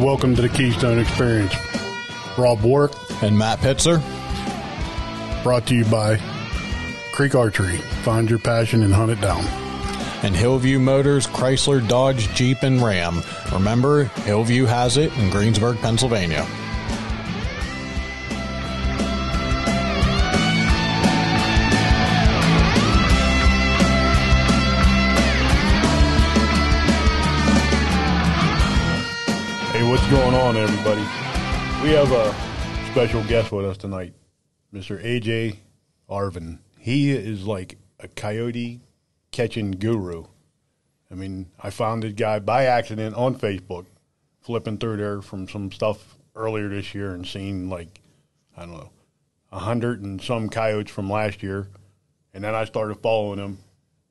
welcome to the Keystone Experience. Rob Warwick and Matt Pitzer. Brought to you by Creek Archery. Find your passion and hunt it down. And Hillview Motors, Chrysler, Dodge, Jeep, and Ram. Remember, Hillview has it in Greensburg, Pennsylvania. Hey, what's going on, everybody? We have a special guest with us tonight, Mr. Aj Arvin. He is like a coyote catching guru. I mean, I found the guy by accident on Facebook, flipping through there from some stuff earlier this year and seeing like, I don't know, 100 and some coyotes from last year. And then I started following him,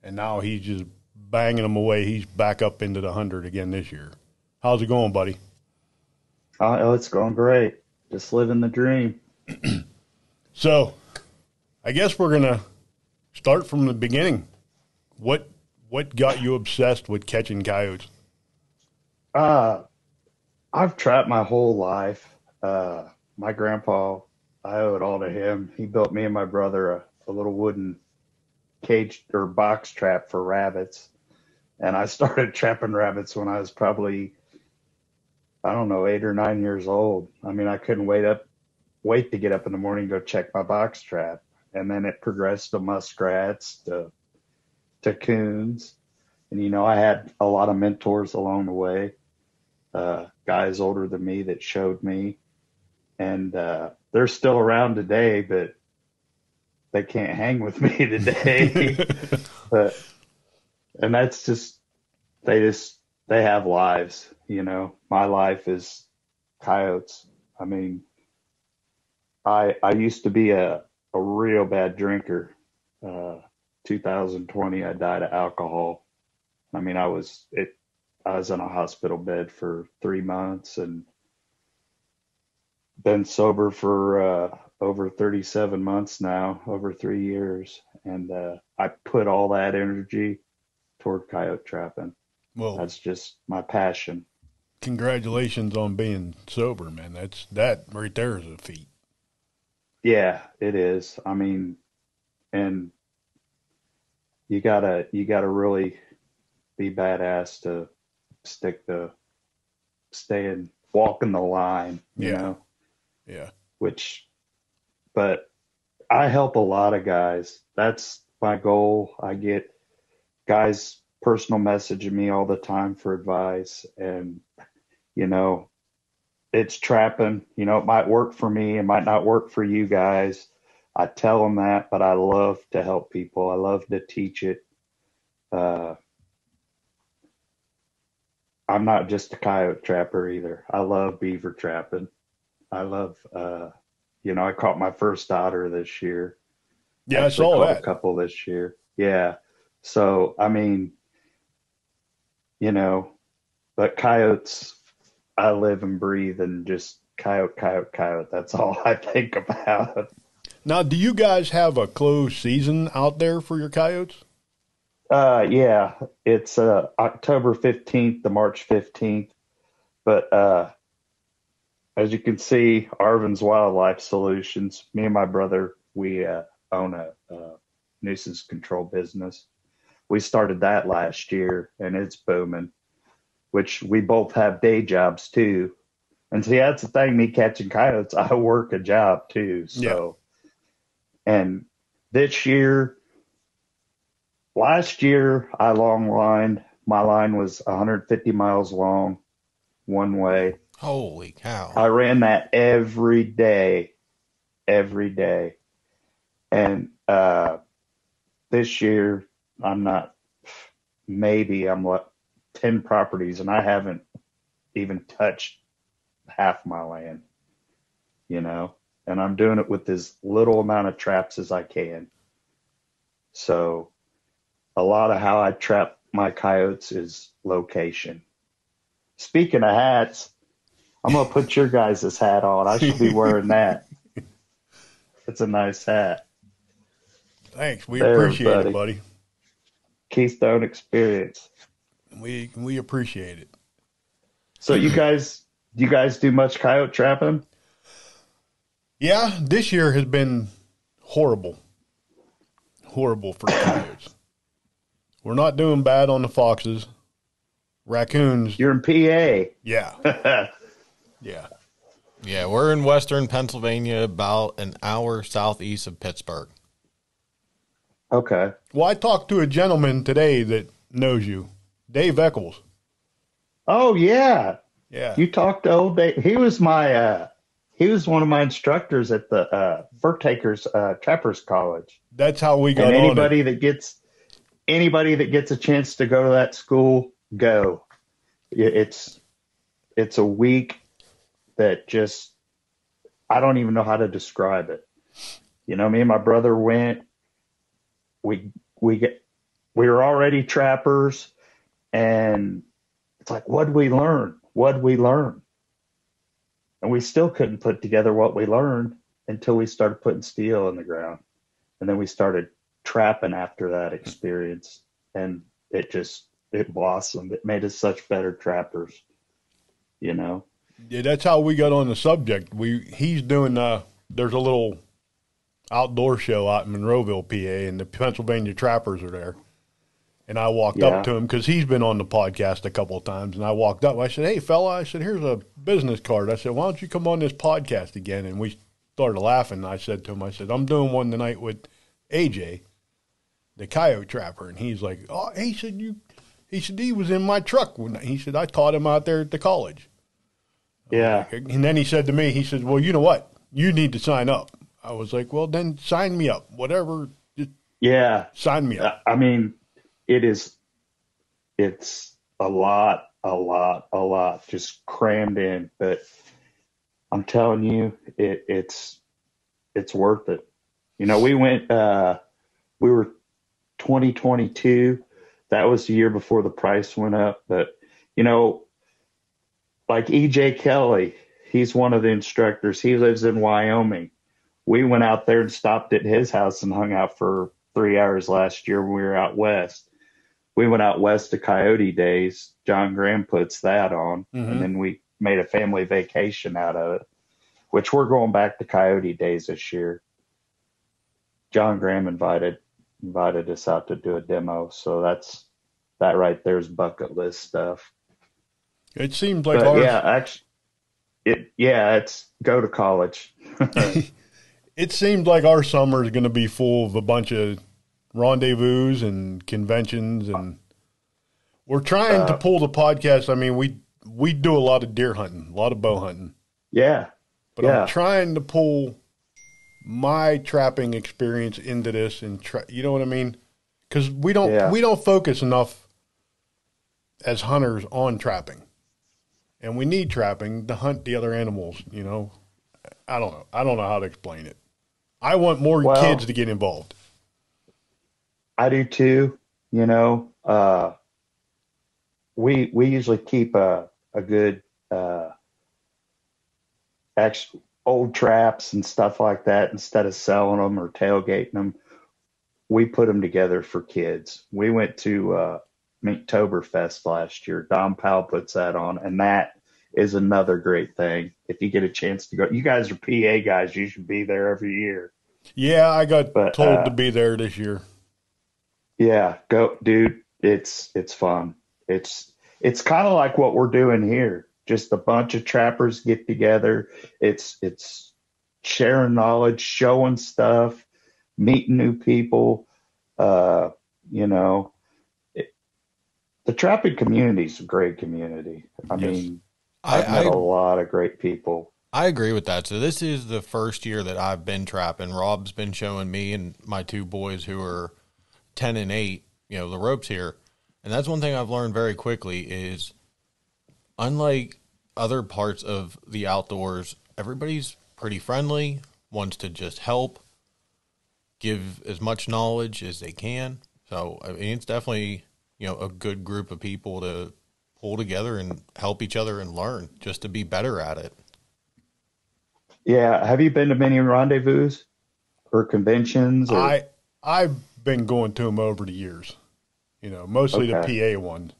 and now he's just banging them away. He's back up into the 100 again this year. How's it going, buddy? Oh, it's going great. Just living the dream. So, I guess we're going to start from the beginning. What got you obsessed with catching coyotes? I've trapped my whole life. My grandpa, I owe it all to him. He built me and my brother a little wooden cage or box trap for rabbits. And I started trapping rabbits when I was probably, I don't know, 8 or 9 years old. I mean, I couldn't wait to get up in the morning and go check my box trap. And then it progressed to muskrats, to coons. And, you know, I had a lot of mentors along the way, guys older than me that showed me. And they're still around today, but they can't hang with me today. And that's just, they have lives, you know. My life is coyotes. I mean, I used to be a real bad drinker. 2020, I died of alcohol. I mean, I was in a hospital bed for 3 months and been sober for over 37 months now, over 3 years. And I put all that energy toward coyote trapping. Well, that's just my passion. Congratulations on being sober, man. That right there is a feat. Yeah, it is. I mean, and you gotta really be badass to walking the line, you know? Yeah. But I help a lot of guys. That's my goal. I get guys personal messaging me all the time for advice, and, you know, it's trapping. You know, it might work for me. It might not work for you guys. I tell them that, but I love to help people. I love to teach it. I'm not just a coyote trapper either. I love beaver trapping. I love, you know, I caught my first otter this year. Yeah, I saw that. A couple this year. Yeah. So, I mean, you know, but coyotes, I live and breathe and just coyote. That's all I think about. Now, do you guys have a closed season out there for your coyotes? Yeah, it's October 15th to March 15th. But as you can see, Arvin's Wildlife Solutions, me and my brother, we own a nuisance control business. We started that last year, and it's booming, which we both have day jobs too. And see, that's the thing, me catching coyotes, I work a job too. So, yeah. And last year, I long lined. My line was 150 miles long, one way. Holy cow. I ran that every day. And this year, I'm 10 properties, and I haven't even touched half my land, you know, and I'm doing it with as little amount of traps as I can. So a lot of how I trap my coyotes is location. Speaking of hats, I'm going to put your guys' hat on. I should be wearing that. It's a nice hat. Thanks. We appreciate it, buddy. Keystone Experience. We appreciate it. So you guys Do you guys do much coyote trapping? Yeah, this year has been horrible. Horrible for the coyotes. We're not doing bad on the foxes. Raccoons. You're in PA. Yeah. Yeah. Yeah, we're in western Pennsylvania, about an hour southeast of Pittsburgh. Okay. Well, I talked to a gentleman today that knows you, Dave Eccles. Oh yeah. Yeah. You talked to old Dave. He was one of my instructors at the Fur Takers Trappers College. That's how we got And on anybody it. that gets a chance to go to that school, go. It's a week that just, I don't even know how to describe it. You know, me and my brother went. We were already trappers, and it's like, what'd we learn? What'd we learn? And we still couldn't put together what we learned until we started putting steel in the ground. And then we started trapping after that experience. And it blossomed. It made us such better trappers, you know? Yeah, that's how we got on the subject. He's doing, there's a little outdoor show out in Monroeville, PA, and the Pennsylvania Trappers are there. And I walked up to him because he's been on the podcast a couple of times. And I walked up. I said, "Hey, fella," I said, "here's a business card." I said, "Why don't you come on this podcast again?" And we started laughing. I said to him, I said, "I'm doing one tonight with AJ, the coyote trapper." And he's like, "Oh," he said, he was in my truck. He said, "I taught him out there at the college." Yeah. And then he said to me, he said, "Well, you know what? You need to sign up." I was like, "Well, then sign me up. Whatever. Just sign me up." I mean, it's a lot just crammed in, but I'm telling you, it's worth it. You know, we were 2022. That was the year before the price went up. But, you know, like EJ Kelly, he's one of the instructors. He lives in Wyoming. We went out there and stopped at his house and hung out for 3 hours last year when we were out west. We went out west to Coyote Days. John Graham puts that on. Mm-hmm. And then we made a family vacation out of it, which we're going back to Coyote Days this year. John Graham invited us out to do a demo. So that right there is bucket list stuff. It seems like it's go to college. It seems like our summer is going to be full of a bunch of rendezvous and conventions, and we're trying to pull the podcast. I mean, we do a lot of deer hunting, a lot of bow hunting. Yeah. But I'm trying to pull my trapping experience into this, and you know what I mean? Because we don't focus enough as hunters on trapping, and we need trapping to hunt the other animals. You know, I don't know how to explain it. I want more kids to get involved. I do too. You know, we usually keep a good old traps and stuff like that. Instead of selling them or tailgating them, we put them together for kids. We went to Minktoberfest last year. Don Powell puts that on, and that is another great thing. If you get a chance to go, you guys are PA guys. You should be there every year. Yeah, I got told to be there this year. Yeah, go, dude. It's fun. It's kind of like what we're doing here. Just a bunch of trappers get together. It's sharing knowledge, showing stuff, meeting new people. You know, the trapping community is a great community. I mean, I've met a lot of great people. I agree with that. So this is the first year that I've been trapping. Rob's been showing me and my two boys who are 10 and 8, you know, the ropes here. And that's one thing I've learned very quickly is, unlike other parts of the outdoors, everybody's pretty friendly, wants to just help, give as much knowledge as they can. So, I mean, it's definitely, you know, a good group of people to pull together and help each other and learn just to be better at it. Yeah. Have you been to many rendezvous or conventions? Or? I've been going to them over the years, you know, mostly the PA ones.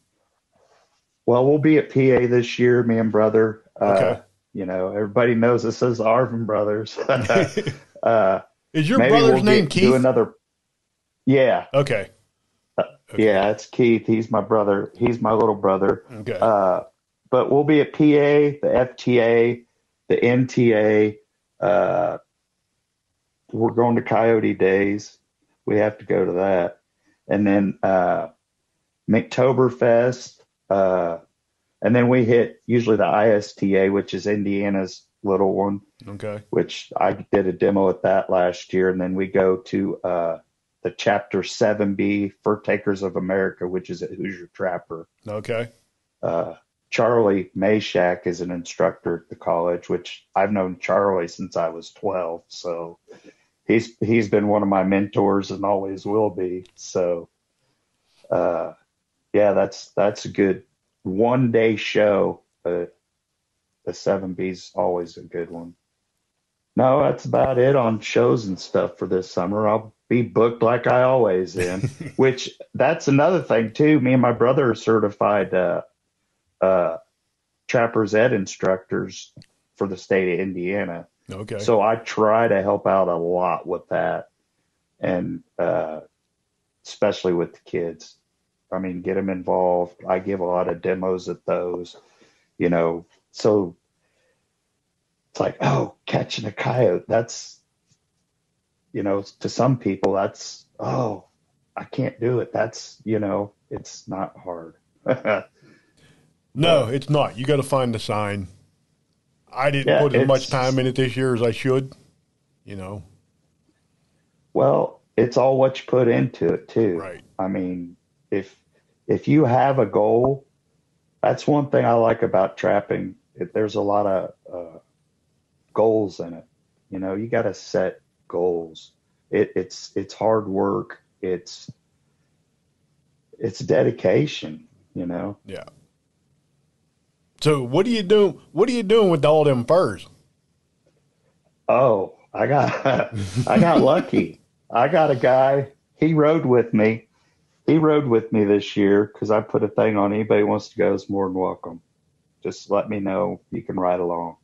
Well, we'll be at PA this year, me and brother. Okay. Everybody knows this is the Arvin brothers. uh, Is your maybe brother's we'll name do Keith? another. Yeah. Okay. Okay. Yeah, it's Keith. He's my brother. He's my little brother. Okay. But we'll be at PA, the FTA, the NTA. We're going to Coyote Days. We have to go to that. And then McToberfest. And then we hit usually the ISTA, which is Indiana's little one, Okay. which I did a demo at that last year. And then we go to the Chapter 7B, Fur Takers of America, which is at Hoosier Trapper. Okay. Charlie Mayshak is an instructor at the college, which I've known Charlie since I was 12. So he's been one of my mentors and always will be. So, yeah, that's a good 1 day show. The 7B's always a good one. No, that's about it on shows and stuff for this summer. I'll be booked like I always am, which that's another thing too. Me and my brother are certified Trapper's Ed instructors for the state of Indiana. Okay. So I try to help out a lot with that, and especially with the kids. I mean, get them involved. I give a lot of demos at those, so it's like, oh, catching a coyote. That's, to some people, that's, oh, I can't do it. That's, it's not hard. No, it's not. You got to find the sign. I didn't put as much time in it this year as I should, Well, it's all what you put into it too. Right. I mean, if you have a goal, that's one thing I like about trapping. There's a lot of goals in it. You got to set goals. It's hard work. It's dedication. Yeah. So what are you doing? What are you doing with all them furs? Oh, I got lucky. I got a guy. He rode with me. He rode with me this year because I put a thing on. Anybody who wants to go is more than welcome. Just let me know. You can ride along.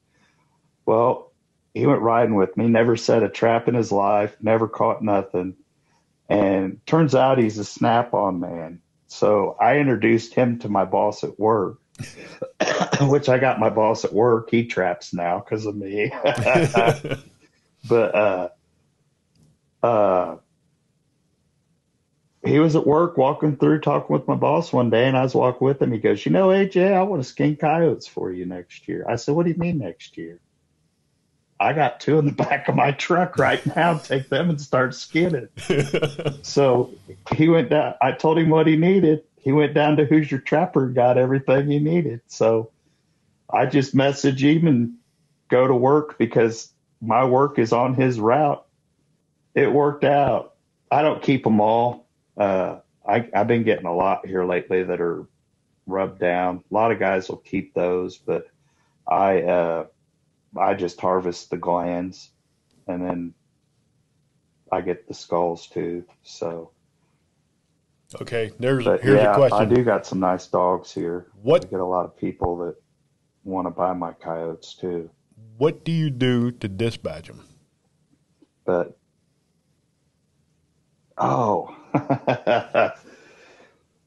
Well, he went riding with me. Never set a trap in his life. Never caught nothing. And turns out he's a snap-on man. So I introduced him to my boss at work, which I got my boss at work. He traps now because of me. But he was at work walking through talking with my boss one day, and I was walking with him. He goes, AJ, I want to skin coyotes for you next year. I said, what do you mean next year? I got 2 in the back of my truck right now. Take them and start skinning. So he went down. I told him what he needed. He went down to Hoosier Trapper and got everything he needed. So I just message him and go to work because my work is on his route. It worked out. I don't keep them all. I've been getting a lot here lately that are rubbed down. A lot of guys will keep those, but I just harvest the glands and then I get the skulls too. So okay, here's a question. I do got some nice dogs here. I get a lot of people that want to buy my coyotes too. What do you do to dispatch them? But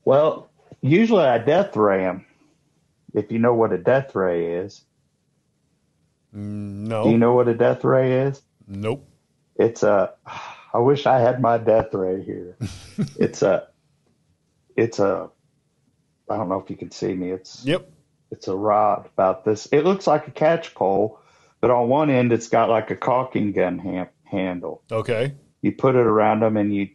well, usually I death ray them. If you know what a death ray is. No. Do you know what a death ray is? Nope. I wish I had my death ray here. It's a, I don't know if you can see me. It's a rod about this. It looks like a catch pole, but on one end it's got like a caulking gun handle. Okay. You put it around them and you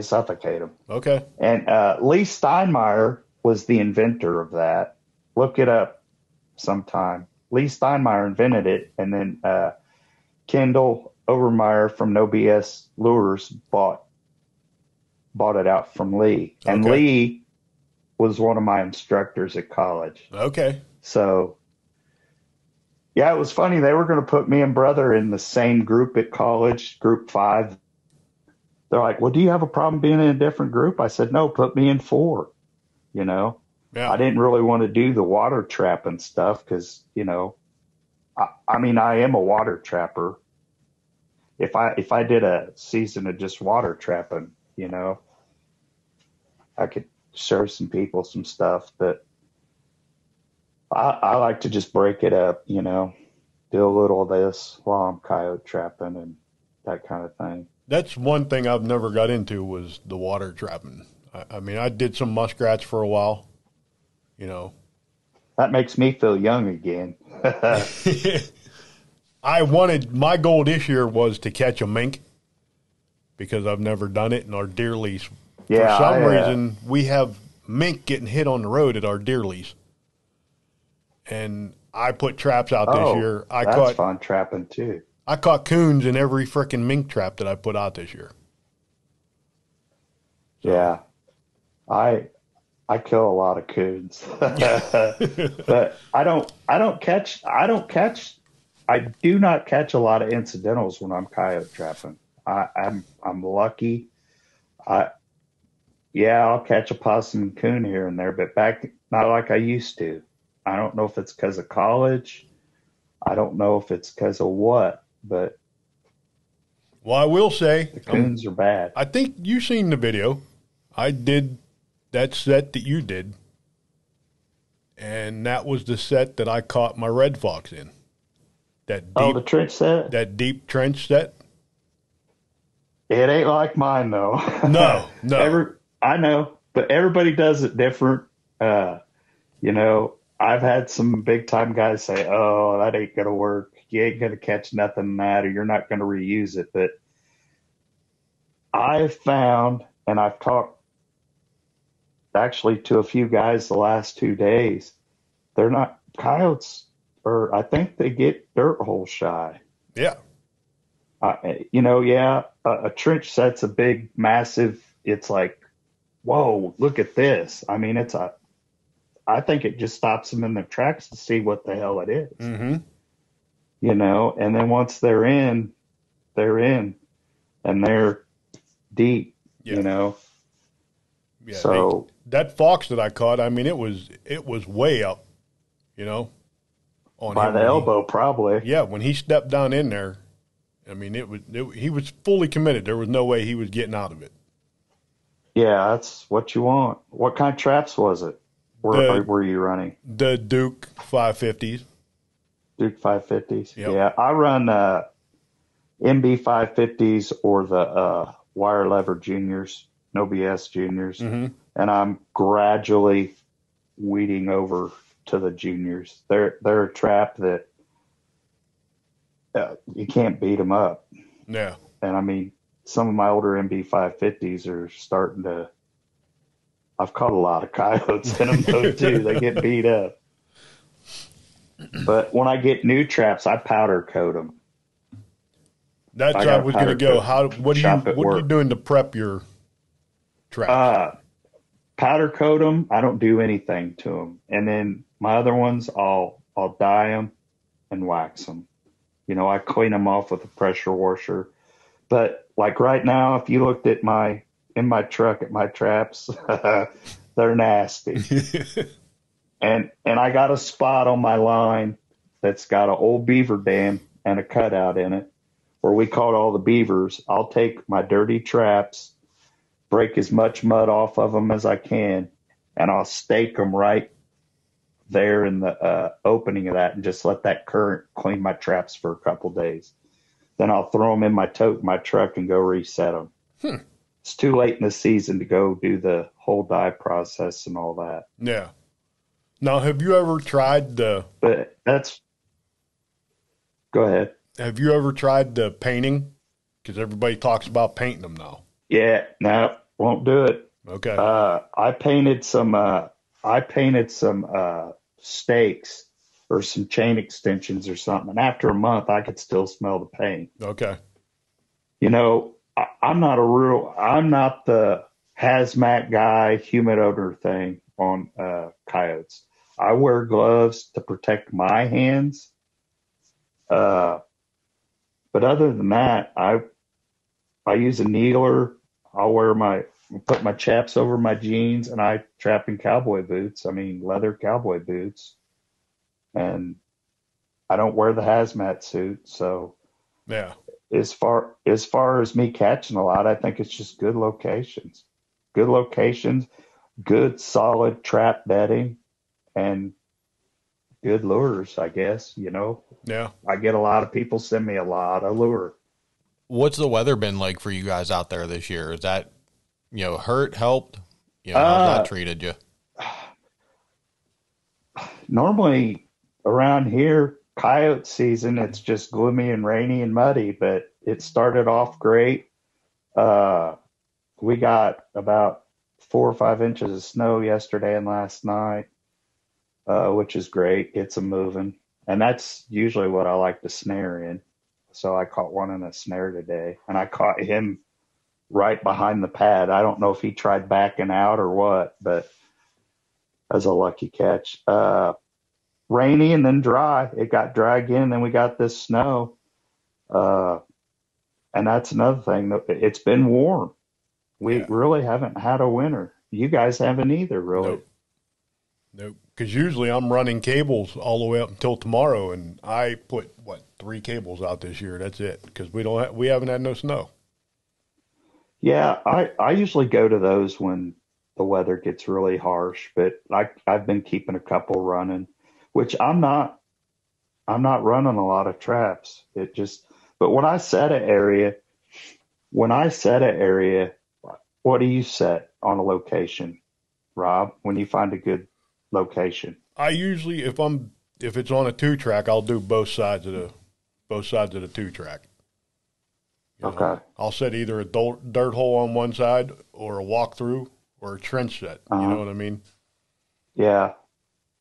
suffocate them. Okay. And Lee Steinmeier was the inventor of that. Look it up sometime. Lee Steinmeier invented it, and then Kendall Overmeyer from No BS Lures bought it out from Lee. And Lee was one of my instructors at college. Okay. So, yeah, it was funny. They were going to put me and brother in the same group at college, group 5. They're like, well, do you have a problem being in a different group? I said, no, put me in 4, I Yeah. didn't really want to do the water trapping stuff because, I mean, I am a water trapper. If I did a season of just water trapping, I could show some people some stuff. But I like to just break it up, do a little of this while I'm coyote trapping and that kind of thing. That's one thing I've never got into was the water trapping. I mean, I did some muskrats for a while, you know. That makes me feel young again. My goal this year was to catch a mink because I've never done it in our deer lease. For Yeah, some reason, we have mink getting hit on the road at our deer lease. And I put traps out this year. That's fun trapping too. I caught coons in every freaking mink trap that I put out this year. So. Yeah, I kill a lot of coons, but I do not catch a lot of incidentals when I'm coyote trapping. I'm lucky. I Yeah, I'll catch a possum and coon here and there, but not like I used to. I don't know if it's because of college. I don't know if it's because of what, but Well, I will say, the coons are bad. I think you've seen the video. I did that set that you did, and that was the set that I caught my red fox in. The trench set? That deep trench set. It ain't like mine though. No. I know, but everybody does it different. I've had some big time guys say, "Oh, that ain't gonna work. You ain't gonna catch nothing in that, or you're not gonna reuse it." But I've found, and I've talked actually to a few guys the last 2 days, they're not coyotes, or I think they get dirt hole shy. Yeah. A trench set's a big, massive. It's like, whoa, look at this. I mean, I think it just stops them in their tracks to see what the hell it is. Mm-hmm. And then once they're in, and they're deep, Yeah. Yeah, So that fox that I caught, I mean, it was way up, on by him the elbow, probably. Yeah, when he stepped down in there, I mean, he was fully committed. There was no way he was getting out of it. Yeah, that's what you want. What kind of traps was it? Were you running? The Duke 550s. Duke 550s. Yep. Yeah, I run MB 550s or the wire lever juniors, no BS juniors, Mm-hmm. and I'm gradually weeding over to the juniors. They're a trap that you can't beat them up. Yeah. And I mean, some of my older MB 550s are starting to. I've caught a lot of coyotes in them though too. They get beat up. But when I get new traps, I powder coat them. That's where I was going to go. What are you doing to prep your traps? Powder coat them. I don't do anything to them. And then my other ones, I'll dye them and wax them. I clean them off with a pressure washer. But like right now, if you looked at in my truck at my traps, they're nasty. And I got a spot on my line that's got an old beaver dam and a cutout in it where we caught all the beavers. I'll take my dirty traps, break as much mud off of them as I can, and I'll stake them right there in the opening of that and just let that current clean my traps for a couple days. Then I'll throw them in my tote in my truck and go reset them. It's too late in the season to go do the whole dye process and all that. Yeah. Now, have you ever tried But go ahead. Have you ever tried the painting? Because everybody talks about painting them now. Yeah, no, won't do it. Okay. I painted some stakes or some chain extensions or something. And after a month, I could still smell the paint. Okay. I'm not the hazmat guy, humid odor thing on coyotes. I wear gloves to protect my hands. But other than that, I use a needler. I'll wear my put my chaps over my jeans, and I trap in cowboy boots. I mean, leather cowboy boots. And I don't wear the hazmat suit. So Yeah. as far as me catching a lot, I think it's just good locations, good solid trap bedding, and good lures, I guess. Yeah. I get a lot of people send me a lot of lure. What's the weather been like for you guys out there this year? Is that, hurt, helped? How's that Uh, treated you? Normally around here, coyote season, it's just gloomy and rainy and muddy, but it started off great. Uh, we got about 4 or 5 inches of snow yesterday and last night, which is great. Gets them moving. And that's usually what I like to snare in. So I caught one in a snare today, and I caught him right behind the pad. I don't know if he tried backing out or what, but as a lucky catch. Rainy and then dry. It got dry again, and then we got this snow. Uh, and that's another thing. It's been warm. We Yeah. really haven't had a winter. You guys haven't either, really. Nope. Nope. Because usually I'm running cables all the way up until tomorrow, and I put, 3 cables out this year. That's it. Because we haven't had no snow. Yeah, I usually go to those when the weather gets really harsh, but I've been keeping a couple running, which I'm not running a lot of traps. But when I set an area, what do you set on a location, Rob, when you find a good location? I usually, if it's on a 2-track, I'll do both sides of the 2-track. Okay. I'll set either a dirt hole on one side or a walkthrough or a trench set. You know what I mean? Yeah.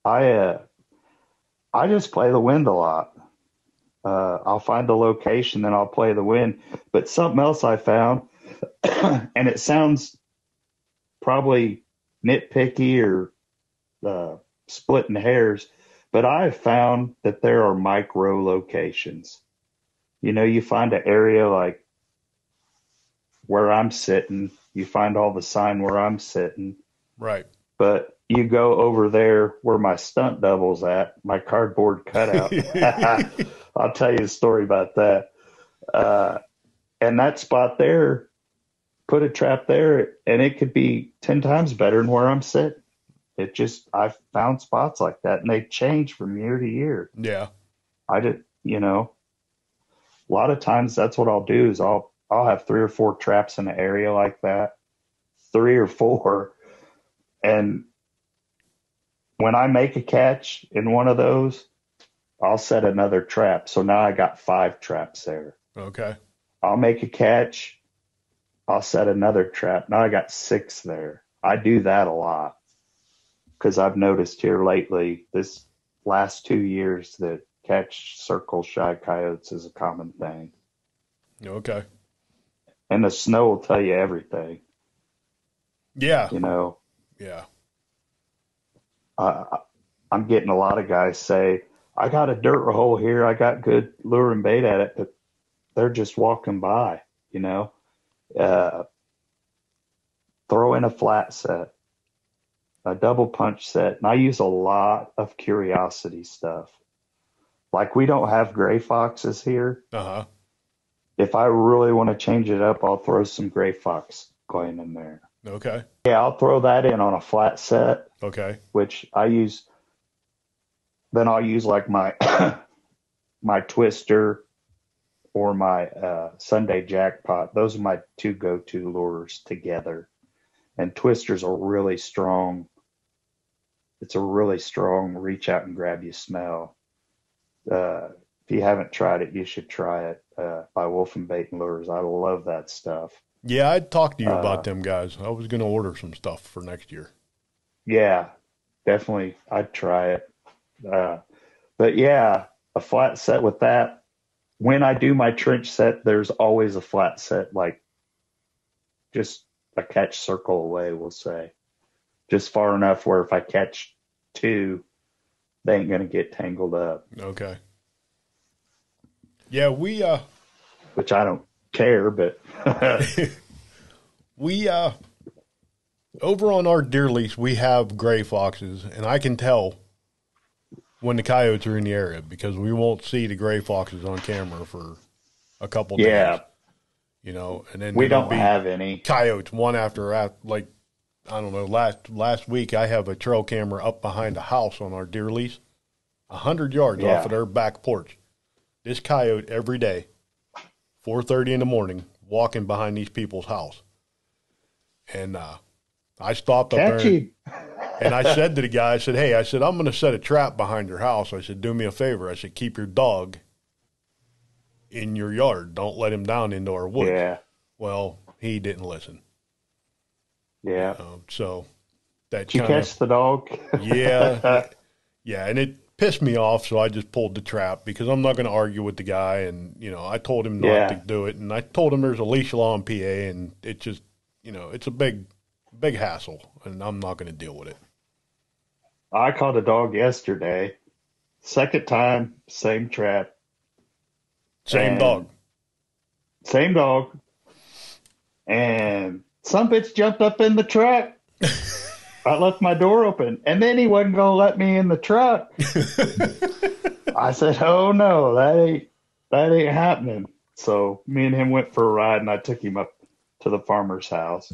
I just play the wind a lot. I'll find the location, then I'll play the wind. But something else I found, and it sounds probably nitpicky or splitting hairs, but I've found that there are micro locations. You find an area like where I'm sitting, you find all the sign where I'm sitting, Right. but you go over there where my stunt double's at, my cardboard cutout. I'll tell you a story about that. And that spot there, put a trap there, and it could be 10 times better than where I'm sitting. I've found spots like that, and they change from year to year. Yeah. A lot of times that's what I'll do is I'll have 3 or 4 traps in an area like that, 3 or 4, and when I make a catch in one of those, I'll set another trap. So now I got 5 traps there. Okay. I'll make a catch, I'll set another trap. Now I got 6 there. I do that a lot because I've noticed here lately, this last 2 years, that catch circle shy coyotes is a common thing. Okay. And the snow will tell you everything. Yeah. Yeah. Yeah. I'm getting a lot of guys say, I got a dirt hole here. I got good lure and bait at it, but they're just walking by, throw in a flat set, a double punch set. And I use a lot of curiosity stuff. Like we don't have gray foxes here. Uh-huh. If I really want to change it up, I'll throw some gray fox coin in there. Okay. Yeah, I'll throw that in on a flat set, Okay. which I use. Then I'll use like my my twister or my Sunday jackpot. Those are my 2 go-to lures together. And twisters are really strong. It's a really strong reach out and grab you smell. If you haven't tried it, you should try it by Wolf and Bait and Lures. I love that stuff. Yeah, I'd talk to you about them guys. I was going to order some stuff for next year. Yeah, definitely. I'd try it. But yeah, a flat set with that. When I do my trench set, there's always a flat set, like just a catch circle away, we'll say. Just far enough where if I catch 2, they ain't going to get tangled up. Okay. Yeah, which I don't care, but we Over on our deer lease, we have gray foxes, and I can tell when the coyotes are in the area because we won't see the gray foxes on camera for a couple Yeah. days. You know, and then We there'll don't be have any. coyotes one after like I don't know. Last week I have a trail camera up behind a house on our deer lease, 100 yards off of their back porch. This coyote every day, 4:30 in the morning, walking behind these people's house, and I stopped up Catch there. him. And I said to the guy, I said, hey, I said, I'm going to set a trap behind your house. I said, do me a favor. I said, keep your dog in your yard. Don't let him down into our woods. Yeah. Well, he didn't listen. Yeah. So that Did you catch the dog? Yeah. Yeah. And it pissed me off. So I just pulled the trap because I'm not going to argue with the guy. And, you know, I told him not to do it. And I told him there's a leash law in PA and it just, you know, it's a big hassle and I'm not going to deal with it. I caught a dog yesterday. Second time, same trap. Same dog. Same dog. And some bitch jumped up in the truck. I left my door open. And then he wasn't going to let me in the truck. I said, oh, no, that ain't happening. So me and him went for a ride, and I took him up to the farmer's house.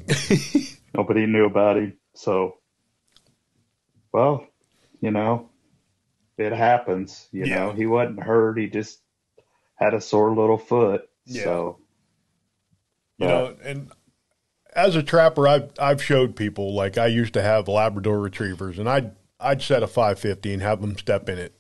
Nobody knew about him. So, well, you know, it happens. You know, he wasn't hurt. He just had a sore little foot. Yeah. So, you know, and as a trapper, I've showed people, like I used to have Labrador retrievers, and I'd set a 550 and have them step in it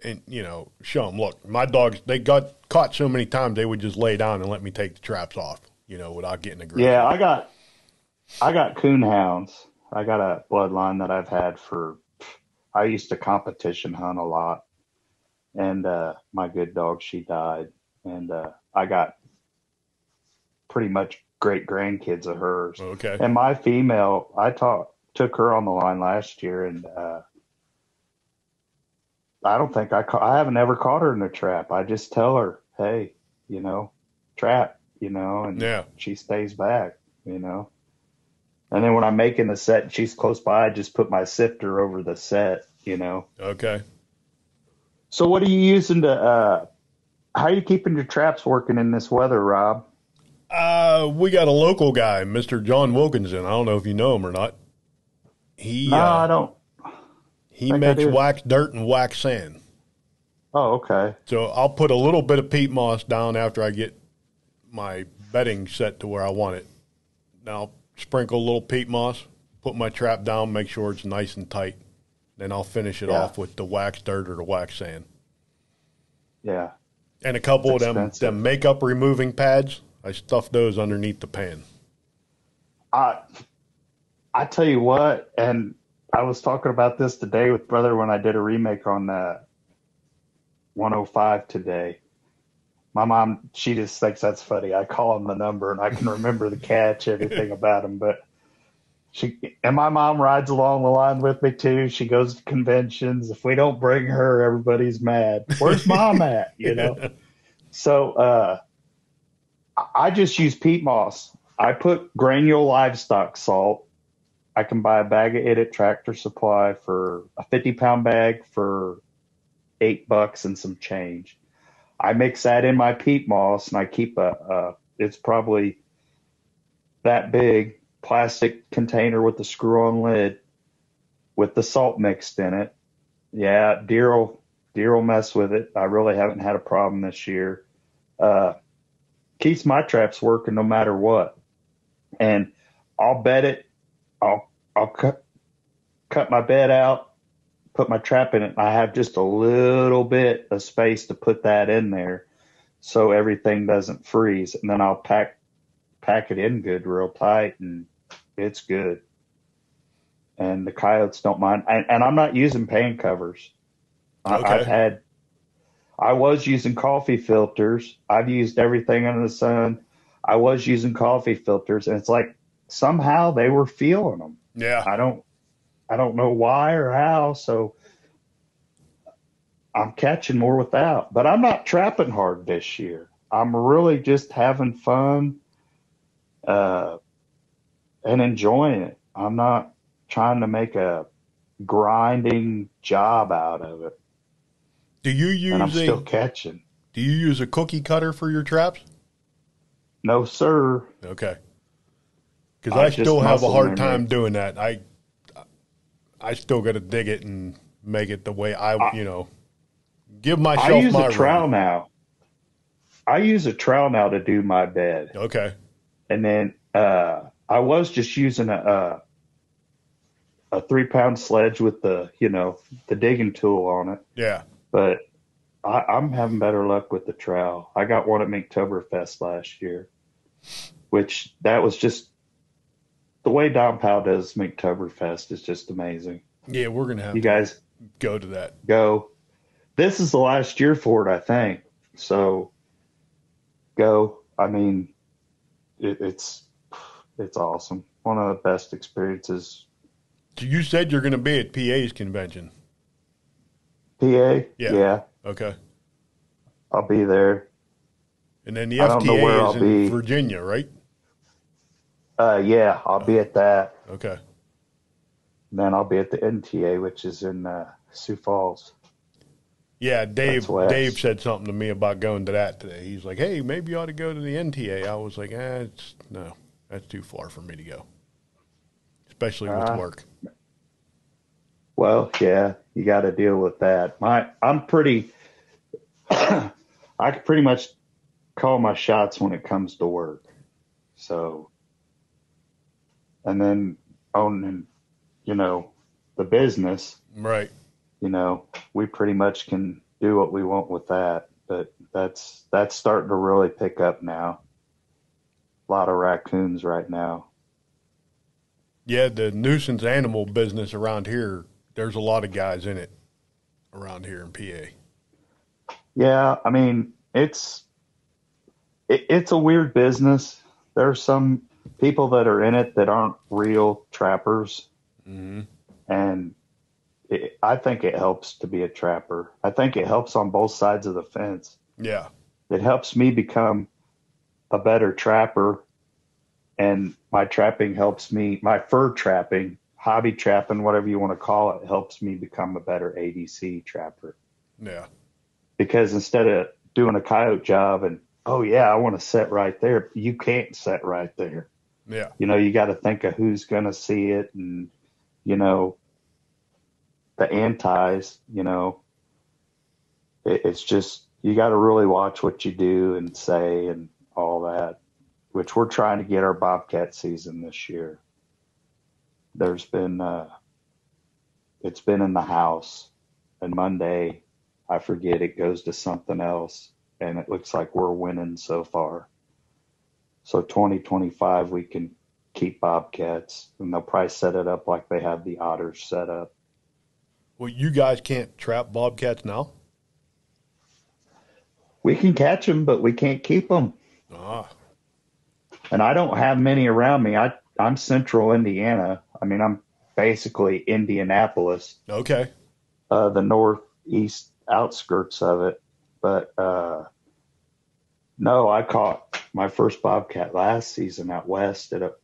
and, you know, show them, look, my dogs, they got caught so many times they would just lay down and let me take the traps off, you know, without getting aggressive. Yeah, I got coon hounds. I got a bloodline that I've had I used to competition hunt a lot. And my good dog, she died. And I got pretty much great grandkids of hers. Okay. And my female, I took her on the line last year, and I don't think I haven't ever caught her in a trap. I just tell her, hey, you know, trap, you know, and she stays back, you know. And then when I'm making the set and she's close by, I just put my sifter over the set, you know. Okay. So what are you using how are you keeping your traps working in this weather, Rob? We got a local guy, Mr. John Wilkinson. I don't know if you know him or not. I don't. He makes wax dirt and wax sand. Oh, okay. So I'll put a little bit of peat moss down after I get my bedding set to where I want it. Now sprinkle a little peat moss, put my trap down, make sure it's nice and tight. Then I'll finish it off with the wax dirt or the wax sand. Yeah. And a couple of them makeup removing pads, I stuff those underneath the pan. I tell you what, and I was talking about this today with brother when I did a remake on 105 today. My mom, she just thinks that's funny. I call him the number and I can remember the catch, everything about him. But my mom rides along the line with me too. She goes to conventions. If we don't bring her, everybody's mad. Where's mom at? You know? So I just use peat moss. I put granule livestock salt. I can buy a bag of it at Tractor Supply for a 50-pound bag for $8 and some change. I mix that in my peat moss, and I keep it's probably that big plastic container with the screw-on lid with the salt mixed in it. Yeah, deer will mess with it. I really haven't had a problem this year. Keeps my traps working no matter what. And I'll bed it. I'll cut my bed out, put my trap in it. I have just a little bit of space to put that in there so everything doesn't freeze. And then I'll pack it in good, real tight, and it's good. And the coyotes don't mind. And I'm not using pan covers. Okay. I was using coffee filters. I've used everything under the sun. I was using coffee filters, and it's like somehow they were feeling them. Yeah. I don't know why or how. So I'm catching more without, but I'm not trapping hard this year. I'm really just having fun, and enjoying it. I'm not trying to make a grinding job out of it, Do you and I'm use still catching. a cookie cutter for your traps? No, sir. Okay. Because I I just still have a muscle hard memory. time doing that. I still got to dig it and make it the way I, give I myself use a my room. trowel now. I use a trowel now to do my bed, Okay. and then I was just using a 3 pound sledge with the digging tool on it, Yeah. but I'm having better luck with the trowel. I got one at Minktoberfest last year, which that was just the way Don Powell does Minktoberfest is just amazing. Yeah, we're going to You have to guys go to that. go. This is the last year for it, I think. So go. I mean, it's awesome. One of the best experiences. So you said you're going to be at PA's convention. PA, Yeah. yeah, Okay. I'll be there. And then the I don't know where FTA is I'll in be. Virginia, right? Yeah, I'll be at that. Okay. Then I'll be at the NTA, which is in Sioux Falls. Yeah, That's Dave west. said something to me about going to that today. He's like, "Hey, maybe you ought to go to the NTA." I was like, no, that's too far for me to go, especially with Uh, work." well, yeah, you got to deal with that. I'm pretty. I can pretty much call my shots when it comes to work. So, and then owning, you know, the business, Right. we pretty much can do what we want with that. But that's starting to really pick up now. A lot of raccoons right now. Yeah, the nuisance animal business around here. There's a lot of guys in it around here in PA. Yeah, I mean, it's a weird business. There's some people that are in it that aren't real trappers, Mm-hmm. and I think it helps to be a trapper. I think it helps on both sides of the fence. Yeah. It helps me become a better trapper, and my trapping helps me, my fur trapping, hobby trapping, whatever you want to call it, helps me become a better ADC trapper. Yeah. Because instead of doing a coyote job and, oh, yeah, I want to set right there, you can't set right there. Yeah. You got to think of who's going to see it and, you know, the antis, it's just, you got to really watch what you do and say and all that, which we're trying to get our bobcat season this year. There's been, it's been in the house, and Monday, I forget, it goes to something else, and it looks like we're winning so far. So 2025, we can keep bobcats, and they'll probably set it up like they have the otters set up. Well, you guys can't trap bobcats now? We can catch them, but we can't keep them. Ah. And I don't have many around me. I'm central Indiana. I mean, I'm basically Indianapolis, Okay. the northeast outskirts of it. But no, I caught my first bobcat last season out west at a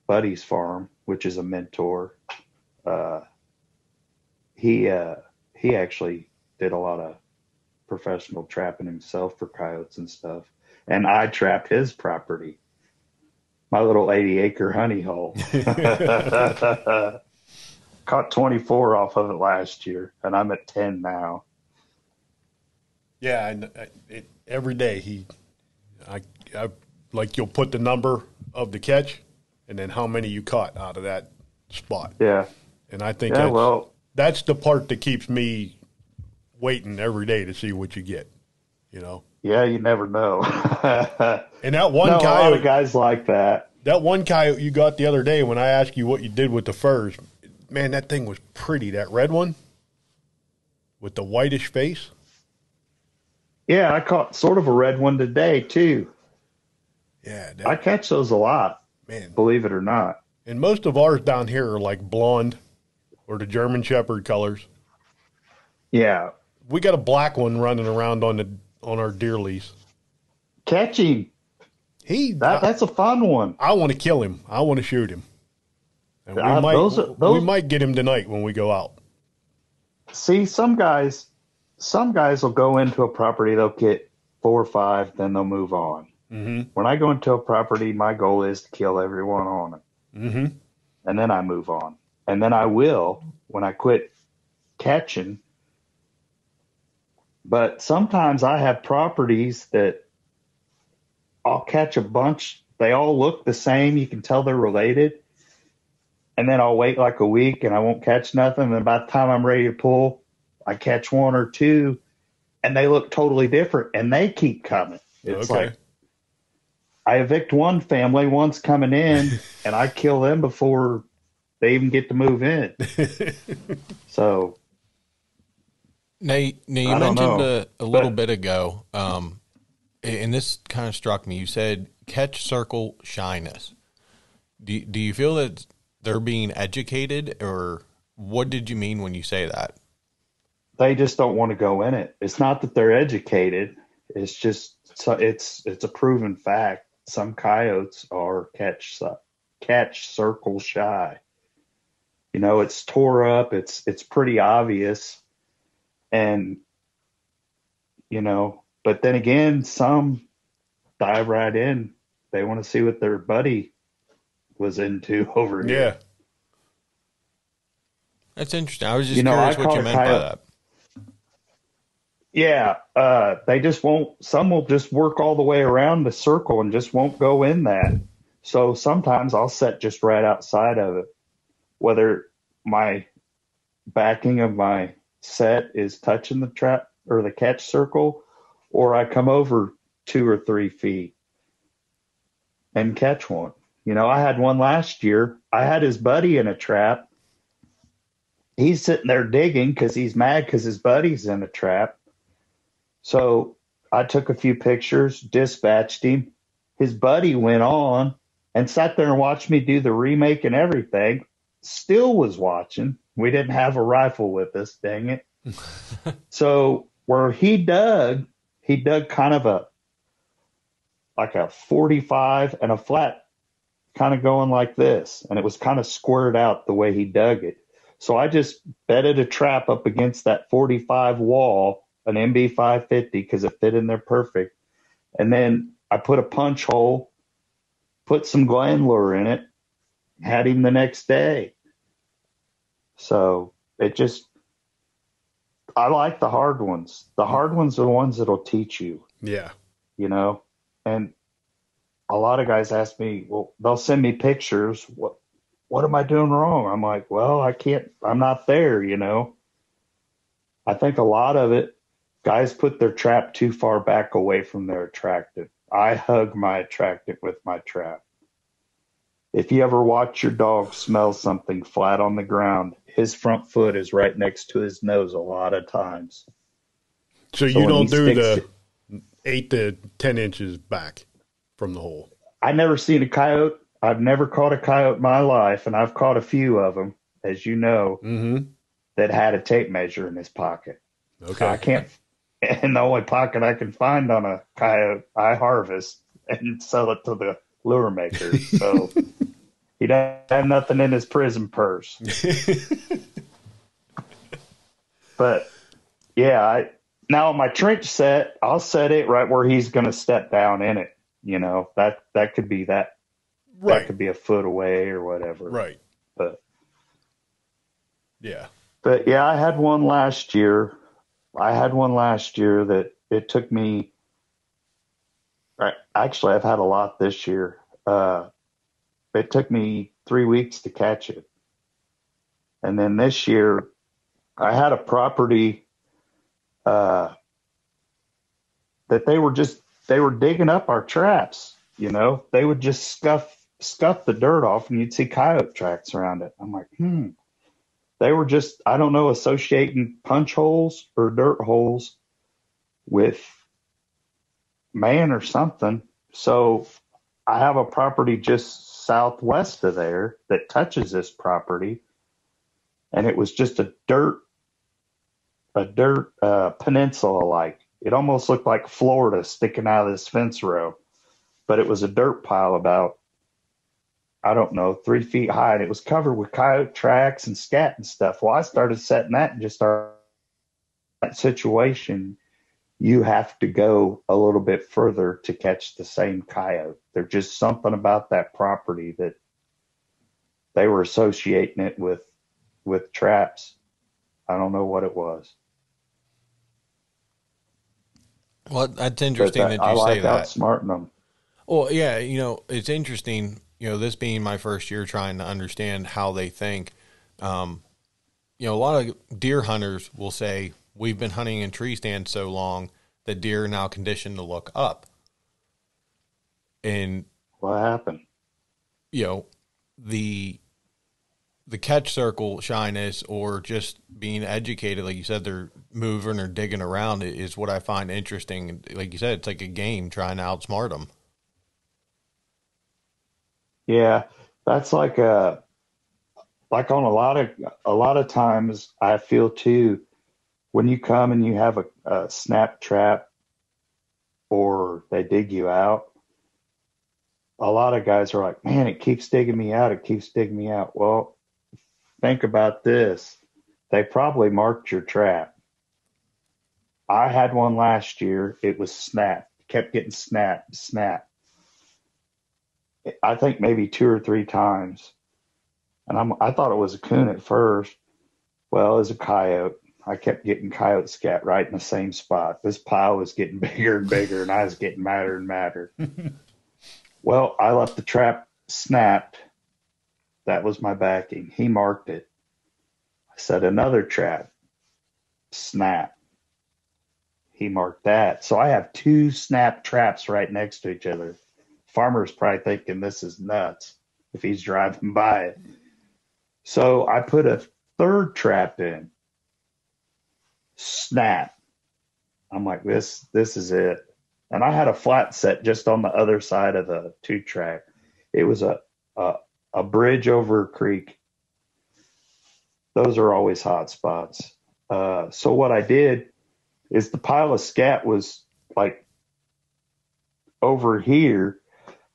buddy's farm, which is a mentor. Uh, he actually did a lot of professional trapping himself for coyotes and stuff, and I trapped his property, my little 80-acre honey hole. Caught 24 off of it last year, and I'm at 10 now. Yeah, and every day I like you'll put the number of the catch, and then how many you caught out of that spot. Yeah, And I think yeah. Well, that's the part that keeps me waiting every day to see what you get. yeah, you never know. And that one No, a lot of coyote, guys like that. that one coyote you got the other day when I asked you what you did with the furs, man, that thing was pretty. That red one with the whitish face. Yeah, I caught sort of a red one today too. Yeah, I catch those a lot, man. believe it or not. And most of ours down here are like blonde or the German Shepherd colors. Yeah, We got a black one running around on our deer lease. catching He, that's a fun one. I want to kill him. I want to shoot him. And we those might get him tonight when we go out. see some guys will go into a property, they'll get 4 or 5, then they'll move on. Mm-hmm. When I go into a property, my goal is to kill everyone on it. Mm-hmm. And then I move on. And then I will when I quit catching. But sometimes I have properties that I'll catch a bunch. They all look the same. You can tell they're related. And then I'll wait like a week and I won't catch nothing. And by the time I'm ready to pull, I catch 1 or 2 and they look totally different and they keep coming. It's like I evict one family, one's coming in, and I kill them before they even get to move in. So Now you mentioned a little bit ago, and this kind of struck me. You said catch circle shyness. Do you feel that they're being educated, or what did you mean when you say that? They just don't want to go in it. It's not that they're educated. It's just it's a proven fact. Some coyotes are catch circle shy. You know, it's tore up. It's pretty obvious. And, you know, but then again, some dive right in. They want to see what their buddy was into over here. Yeah. That's interesting. I was just curious what you meant by that. Yeah. They just won't, some will just work all the way around the circle and just won't go in that. So sometimes I'll set just right outside of it, whether my backing of my set is touching the trap or the catch circle, or I come over 2 or 3 feet and catch one. You know, I had one last year. I had his buddy in a trap. He's sitting there digging because he's mad because his buddy's in a trap. So I took a few pictures, dispatched him. His buddy went on and sat there and watched me do the remake and everything. Still was watching. We didn't have a rifle with us, dang it. So where he dug kind of like a 45 and a flat kind of going like this. And it was kind of squared out the way he dug it. So I just bedded a trap up against that 45 wall, an MB 550, because it fit in there perfect. And then I put a punch hole, put some Glen lure in it, had him the next day. So it just, I like the hard ones. The hard ones are the ones that'll teach you. Yeah. You know, and a lot of guys ask me, well, they'll send me pictures. What am I doing wrong? I'm like, well, I'm not there, you know. I think a lot of it, guys put their trap too far back away from their attractant. I hug my attractant with my trap. If you ever watch your dog smell something flat on the ground, his front foot is right next to his nose a lot of times. So you don't do the 8 to 10 inches back from the hole. I never seen a coyote. I've never caught a coyote in my life, and I've caught a few of them, as you know, that had a tape measure in his pocket. Okay. I can't, and the only pocket I can find on a coyote, I harvest and sell it to the lure makers. So he doesn't have nothing in his prison purse. But yeah, now on my trench set, I'll set it right where he's going to step down in it. You know, that could be that. Right. That could be a foot away or whatever. Right. But yeah. But yeah, I had one last year. That it took me. Actually, I've had a lot this year. It took me 3 weeks to catch it. And then this year, I had a property that they were digging up our traps. You know, they would just scuff the dirt off and you'd see coyote tracks around it. I'm like, They were just, I don't know, associating punch holes or dirt holes with man or something. So I have a property just southwest of there that touches this property. And it was just a dirt peninsula like. It almost looked like Florida sticking out of this fence row. But it was a dirt pile about I don't know, 3 feet high, and it was covered with coyote tracks and scat and stuff. Well, I started setting that and just started that situation. You have to go a little bit further to catch the same coyote. There's just something about that property that they were associating it with traps. I don't know what it was. Well, that's interesting that I you say like that. outsmarting them. Well, yeah, it's interesting, this being my first year trying to understand how they think. A lot of deer hunters will say, we've been hunting in tree stands so long that deer are now conditioned to look up. And What happened? The catch circle shyness or just being educated, like you said, they're moving or digging around is what I find interesting. Like you said, it's like a game trying to outsmart them. Yeah, that's like on a lot of times I feel too when you come and you have a snap trap or they dig you out. A lot of guys are like, man, it keeps digging me out. It keeps digging me out. Well, think about this. They probably marked your trap. I had one last year. It was snap. Kept getting snap. I think maybe 2 or 3 times. And I thought it was a coon at first. Well, it was a coyote. I kept getting coyote scat right in the same spot. This pile was getting bigger and bigger, and I was getting madder and madder. Well, I left the trap snapped. That was my backing. He marked it. I set another trap. Snap. He marked that. So I have 2 snap traps right next to each other. Farmer's probably thinking this is nuts if he's driving by it. So I put a 3rd trap in. Snap. I'm like, this is it. And I had a flat set just on the other side of the 2-track. It was a bridge over a creek. Those are always hot spots. So what I did is the pile of scat was like over here.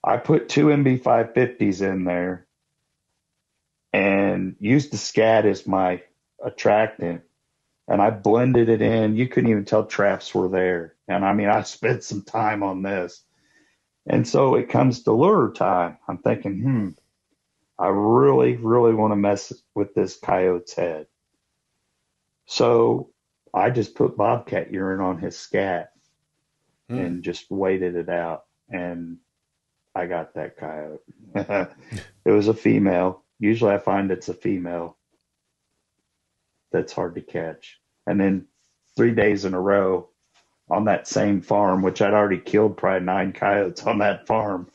I put 2 MB550s in there and used the scat as my attractant. And I blended it in. You couldn't even tell traps were there. And I mean, I spent some time on this. And so it comes to lure time. I'm thinking, I really, really want to mess with this coyote's head. So I just put bobcat urine on his scat and just waited it out. And I got that coyote. It was a female. Usually I find it's a female that's hard to catch. And then 3 days in a row on that same farm, which I'd already killed probably 9 coyotes on that farm,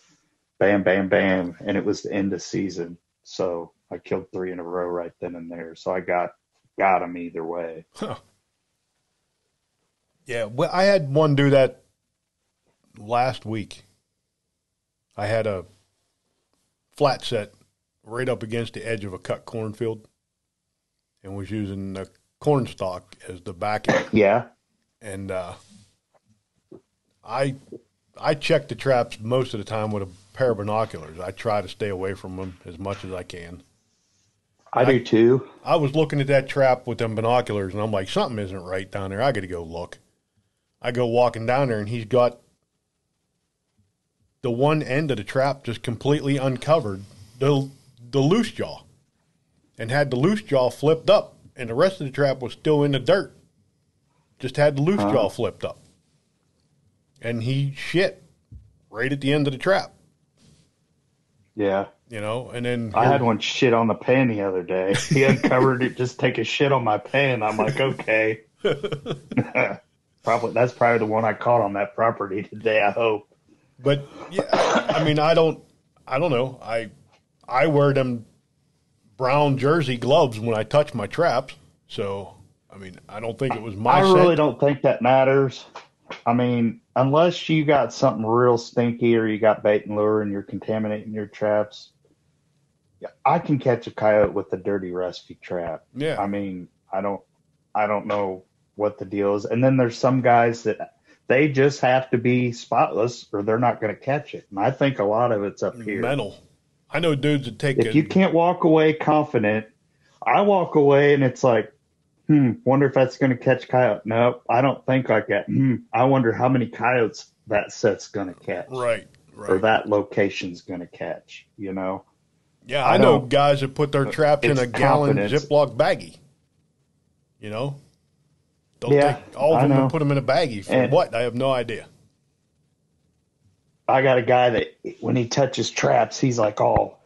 bam, bam, bam. And it was the end of season. So I killed 3 in a row right then and there. So I got them either way. Huh. Yeah, well, I had one do that last week. I had a flat set right up against the edge of a cut cornfield and was using the corn stalk as the backing. Yeah. And I check the traps most of the time with a pair of binoculars. I try to stay away from them as much as I can. I do too. I was looking at that trap with them binoculars, and I'm like, something isn't right down there. I got to go look. I go walking down there, and he's got the one end of the trap just completely uncovered, the loose jaw, and had the loose jaw flipped up, and the rest of the trap was still in the dirt. Just had the loose jaw flipped up. And he shit right at the end of the trap. Yeah. And then I had one shit on the pen the other day. He uncovered it, just take a shit on my pen. I'm like, okay. That's probably the one I caught on that property today, I hope. But yeah, I mean, I don't know. I wear them brown jersey gloves when I touch my traps. So, I mean, I don't think it was my I really scent. don't think that matters. I mean, unless you got something real stinky or you got bait and lure and you're contaminating your traps, I can catch a coyote with a dirty, rusty trap. Yeah. I mean, I don't know what the deal is. And then there's some guys that they just have to be spotless or they're not going to catch it. And I think a lot of it's up here. Mental. I know dudes that take If you can't walk away confident, I walk away and it's like, wonder if that's going to catch coyote. No, I don't think like that. I wonder how many coyotes that set's going to catch. Right. Or that location's going to catch, you know? Yeah, I know guys that put their traps in a gallon confidence. Ziploc baggie. You know? They'll Yeah, take all of I them know. and put them in a baggie. For what? I have no idea. I got a guy that when he touches traps, he's like, oh.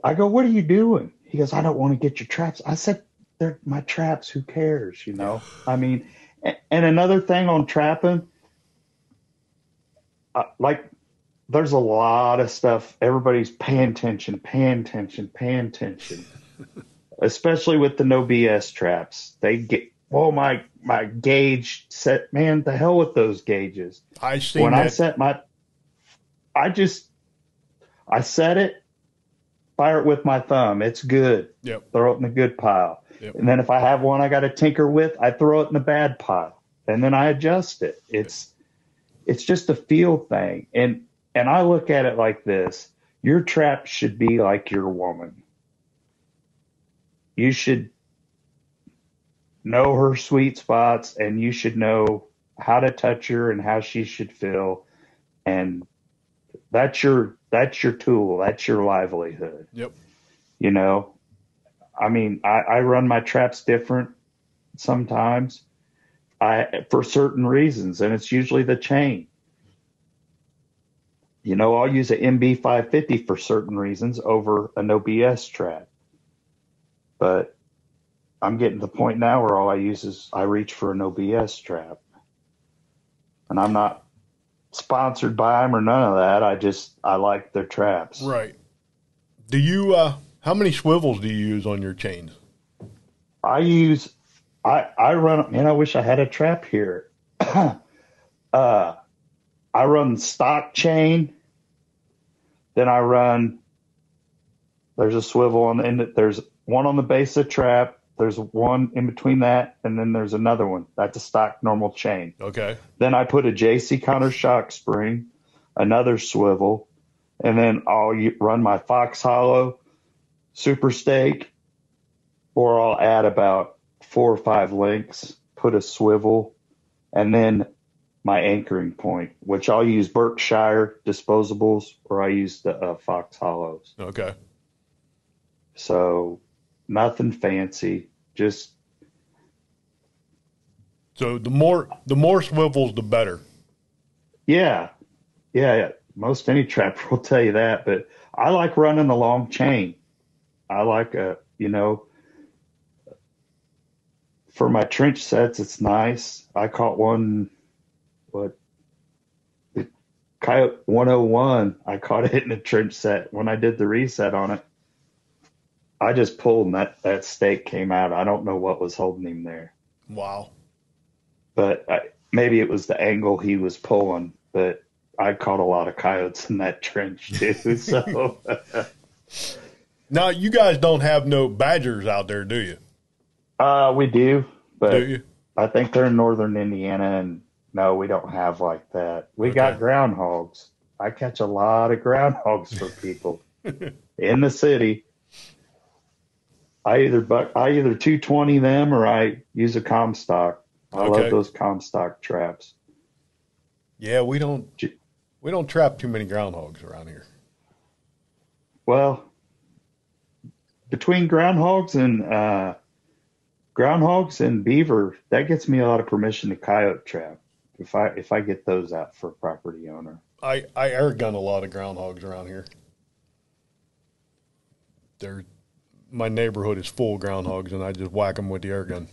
I go, what are you doing? He goes, I don't want to get your traps. I said, they're my traps. Who cares? You know? I mean, and another thing on trapping, like there's a lot of stuff. Everybody's paying attention, especially with the no BS traps. They get, my gauge set, man, the hell with those gauges. I seen when that. I set it, fire it with my thumb. It's good. Yep. Throw it in the good pile. Yep. And then if I have one I got to tinker with, I throw it in the bad pile. And then I adjust it. It's just a feel thing. And I look at it like this. Your trap should be like your woman. You should know her sweet spots, and you should know how to touch her and how she should feel. And that's your tool. That's your livelihood. Yep. You know, I mean, I run my traps different sometimes for certain reasons, and it's usually the chain. You know, I'll use an MB 550 for certain reasons over a no BS trap. But I'm getting to the point now where all I use is I reach for a no BS trap. And I'm not sponsored by them or none of that. I like their traps. Right. Do you, how many swivels do you use on your chains? I run, man, I wish I had a trap here. I run stock chain. Then there's a swivel on the end. There's one on the base of the trap. There's one in between that. And then there's another one. That's a stock normal chain. Okay. Then I put a JC counter shock spring, another swivel, and then I'll run my Fox Hollow super stake, or I'll add about 4 or 5 links, put a swivel, and then my anchoring point, which I'll use Berkshire disposables, or I use the Fox Hollows. Okay. So nothing fancy, just. So the more swivels, the better. Yeah. Most any trapper will tell you that, but I like running a long chain. I like for my trench sets, it's nice. I caught one, the Coyote 101. I caught it in a trench set. When I did the reset on it, I just pulled and that stake came out. I don't know what was holding him there. Wow. But maybe it was the angle he was pulling, but I caught a lot of coyotes in that trench too. So now you guys don't have no badgers out there, do you? We do, but do you? I think they're in northern Indiana, and no, we don't have like that. We got groundhogs. I catch a lot of groundhogs for people in the city. I either 220 them or I use a Comstock. I love those Comstock traps. Yeah, we don't trap too many groundhogs around here. Well, between groundhogs and beaver, that gets me a lot of permission to coyote trap if I get those out for a property owner. I air gun a lot of groundhogs around here. My neighborhood is full of groundhogs, and I just whack them with the air gun.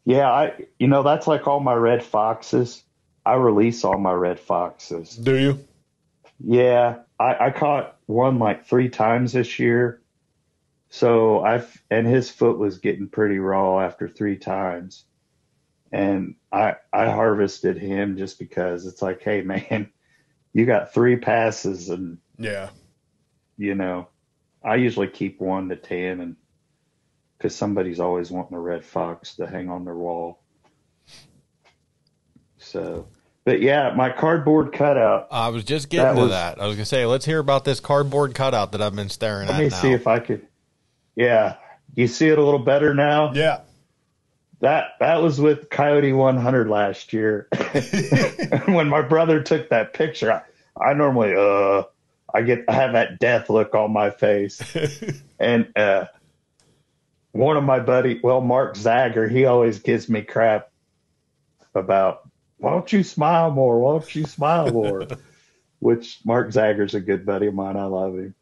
Yeah, that's like all my red foxes. I release all my red foxes. Do you? Yeah, I caught one like 3 times this year. So and his foot was getting pretty raw after 3 times. And I harvested him just because it's like, hey man, you got 3 passes, and yeah, I usually keep 1 to 10, and because somebody's always wanting a red fox to hang on their wall. So, But yeah, my cardboard cutout. I was just getting to that. I was going to say, let's hear about this cardboard cutout that I've been staring at now. Let me see if I could. Yeah. You see it a little better now? Yeah. That was with Coyote 100 last year. When my brother took that picture, I normally I have that death look on my face. And one of my Mark Zager, he always gives me crap about, why don't you smile more? Why don't you smile more? Which Mark Zager's a good buddy of mine. I love him.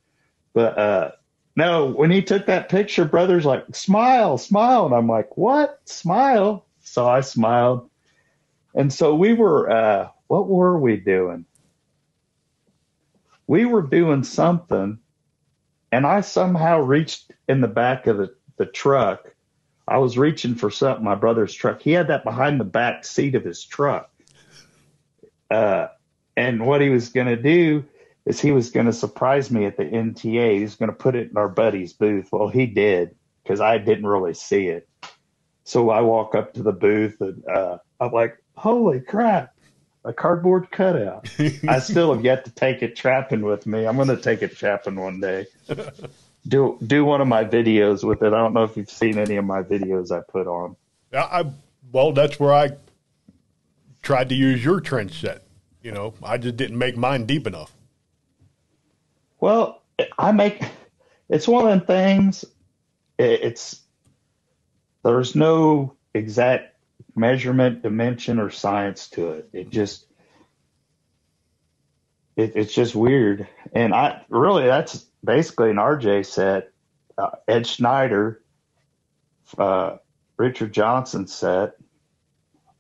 But no, when he took that picture, brother's like, smile, smile. And I'm like, what? Smile? So I smiled. And so we were, what were we doing? We were doing something, and I somehow reached in the back of the truck. I was reaching for something, my brother's truck. He had that behind the back seat of his truck. And what he was going to do is he was going to surprise me at the NTA. He was going to put it in our buddy's booth. Well, he did, because I didn't really see it. So I walk up to the booth, and I'm like, holy crap, a cardboard cutout. I still have yet to take it trapping with me. I'm going to take it trapping one day. Do one of my videos with it. I don't know if you've seen any of my videos I put on. Well, that's where I tried to use your trench set. You know, I just didn't make mine deep enough. Well, it's one of them things. There's no exact measurement, dimension, or science to it. It's just weird. And that's basically an RJ set. Ed Schneider, Richard Johnson set.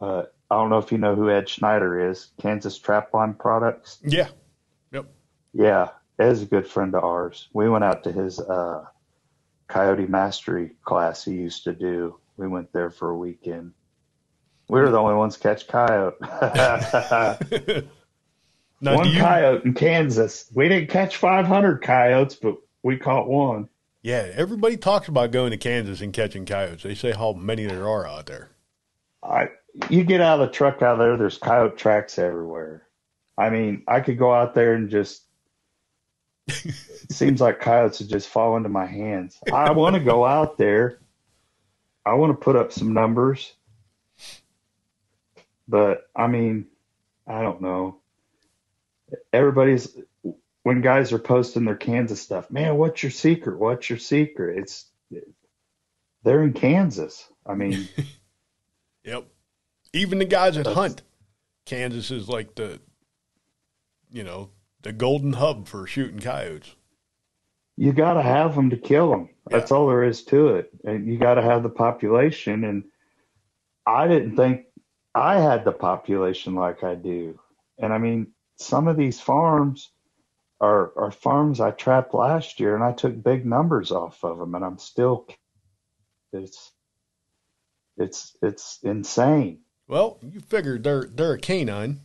I don't know if you know who Ed Schneider is. Kansas Trapline Products. Yeah. Yep. Yeah. Ed's a good friend of ours. We went out to his Coyote Mastery class he used to do. We went there for a weekend. We were the only ones catch coyote. One coyote in Kansas. We didn't catch 500 coyotes, but we caught one. Yeah, everybody talks about going to Kansas and catching coyotes. They say how many there are out there. You get out of the truck out there, there's coyote tracks everywhere. I mean, I could go out there and just, it seems like coyotes would just fall into my hands. I want to go out there. I want to put up some numbers. But, I mean, I don't know. When guys are posting their Kansas stuff, man, what's your secret? What's your secret? They're in Kansas. I mean. Yep. Even the guys that hunt, Kansas is like the golden hub for shooting coyotes. You got to have them to kill them. Yeah. That's all there is to it. And you got to have the population. And I didn't think I had the population like I do. And I mean, some of these farms are farms I trapped last year, and I took big numbers off of them, and I'm still, it's insane. Well, you figure they're a canine,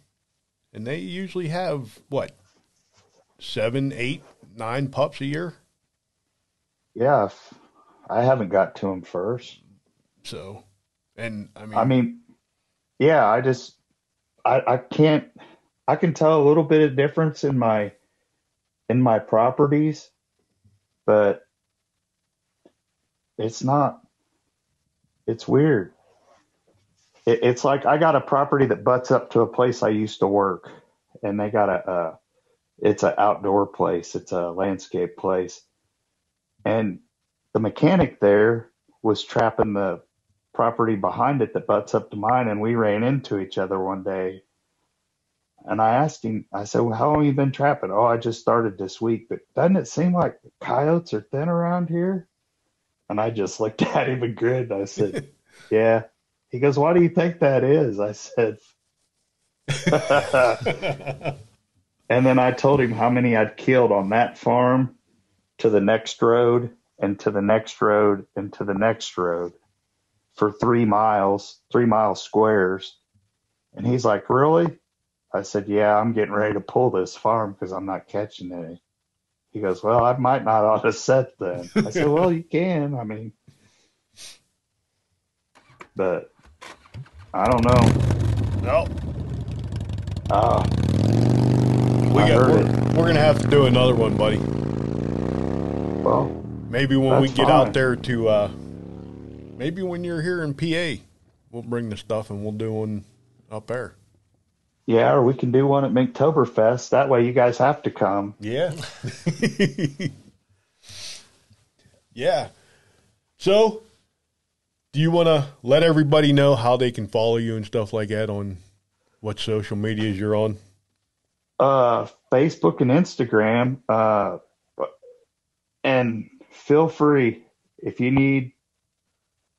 and they usually have what, 7, 8, 9 pups a year. Yeah, I haven't got to them first. So, and yeah, I can't. I can tell a little bit of difference in my properties, but it's weird. It's like I got a property that butts up to a place I used to work, and they got it's an outdoor place. It's a landscape place. And the mechanic there was trapping the property behind it that butts up to mine, and we ran into each other one day. And I asked him, I said, well, how long have you been trapping? Oh, I just started this week, but doesn't it seem like coyotes are thin around here? And I just looked at him and grinned. I said, yeah. He goes, why do you think that is? I said, and then I told him how many I'd killed on that farm, to the next road, and to the next road, and to the next road, for 3 miles, 3 mile squares. And he's like, really? I said, yeah, I'm getting ready to pull this farm because I'm not catching any. He goes, well, I might not ought to set then. I said, well, you can. I mean, but I don't know. No. Oh, We're gonna have to do another one, buddy. well, Maybe when we that's get fine. out there to, maybe when you're here in PA, we'll bring the stuff and we'll do one up there. Yeah, or we can do one at Minktoberfest. That way you guys have to come. Yeah. Yeah. So, do you want to let everybody know how they can follow you and stuff like that on what social medias you're on? Facebook and Instagram. And feel free if you need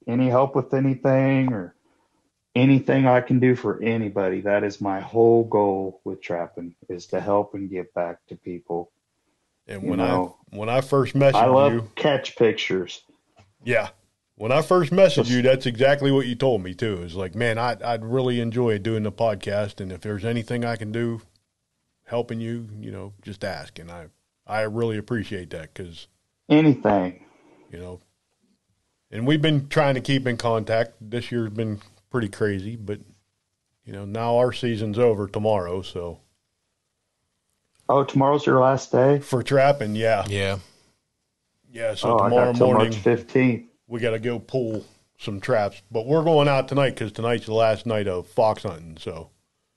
any help with anything or anything I can do for anybody. That is my whole goal with trapping, is to help and give back to people. And when I first messaged I love you, catch pictures. yeah, when I first messaged you, that's exactly what you told me too. It's like, man, I'd really enjoy doing the podcast, and if there's anything I can do, helping you, just ask. And I really appreciate that because anything, and we've been trying to keep in contact. This year's been pretty crazy, but now our season's over tomorrow, so. Oh, tomorrow's your last day? For trapping, yeah. Yeah. Yeah, so I tomorrow got till morning, March 15th. we got to go pull some traps. But we're going out tonight because tonight's the last night of fox hunting. So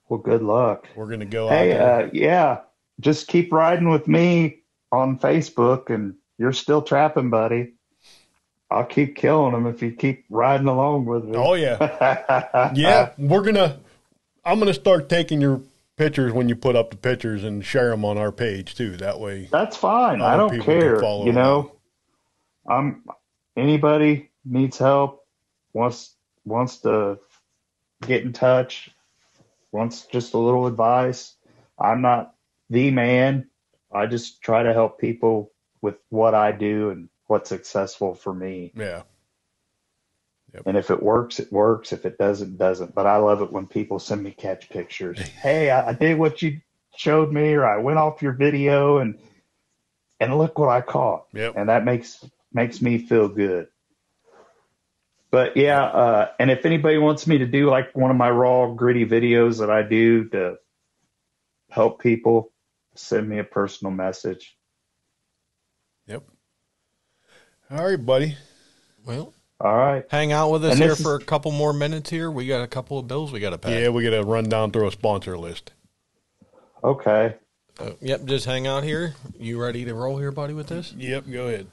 Well, good luck. we're going to go out Hey, there. yeah, just keep riding with me on Facebook, and you're still trapping, buddy. I'll keep killing them if you keep riding along with me. Oh, yeah. Yeah, I'm going to start taking your pictures when you put up the pictures and share them on our page, too. That way. That's fine. I other don't people can care. follow along. Anybody needs help, wants to get in touch, wants just a little advice. I'm not the man. I just try to help people with what I do and what's successful for me. Yeah. Yep. And if it works, it works. If it doesn't, it doesn't. But I love it when people send me catch pictures. Hey, I did what you showed me, or I went off your video and look what I caught. Yep. And that makes me feel good. But yeah, and if anybody wants me to do like one of my raw, gritty videos that I do to help people, send me a personal message. Yep. All right, buddy. Well, all right. Hang out with us And here this for a couple more minutes here. We got a couple of bills we got to pay. Yeah, we got to run down through a sponsor list. Okay. Yep, just hang out here. You ready to roll here, buddy, with this? Yep, go ahead.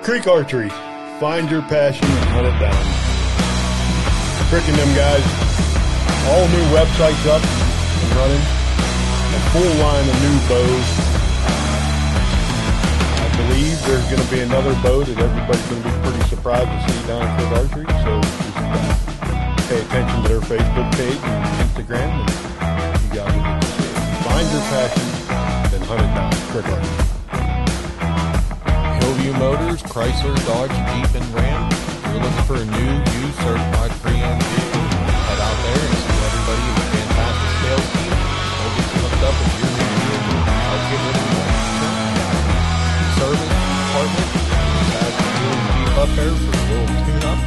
Creek Archery. Find your passion and hunt it down. Frickin' them guys. All new websites up and running. A full line of new bows. I believe there's going to be another bow that everybody's going to be pretty surprised to see down at Creek Archery. So just pay attention to their Facebook page and Instagram, and you guys will get to see it. Find your passion and hunt it down. Creek Archery. Hillview Motors, Chrysler, Dodge, Jeep, and Ram. If you're looking for a new, used, certified pre-owned vehicle, head out there and see everybody in a fantastic sales team. Go get you hooked up with your new vehicle. Help get rid of your service department. Just have your Jeep up there for a little tune-up,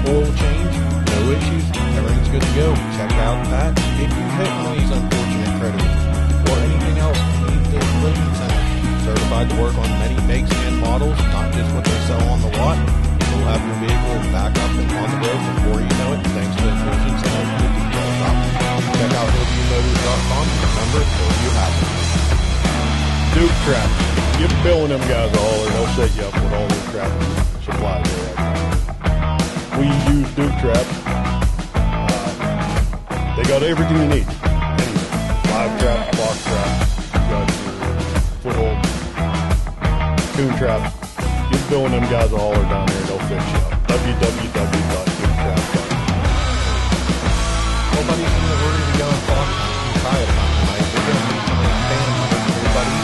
oil change, no issues. Everything's good to go. Check out Pat. If you hit one of these unfortunate creditors or anything else, need the collision center. Certified to work on many makes and models, not just what they sell on the lot. You'll have your vehicle back up and on the road before you know it, thanks to the Collision Center and the detail shop. Check out hillviewmotors.com. Remember, Hillview has it. Duke Trap. Give Bill and them guys a holler. They'll set you up with all their trap supplies there. We use Duke Trap. They got everything you need. Anything. Live trap, box trap. You got your foothold, coon traps. Give Bill and them guys a holler down there. They'll fix you up. www.duketrap.com. Nobody's in the word to go and talk and try it out tonight. We're going to be coming in fan everybody.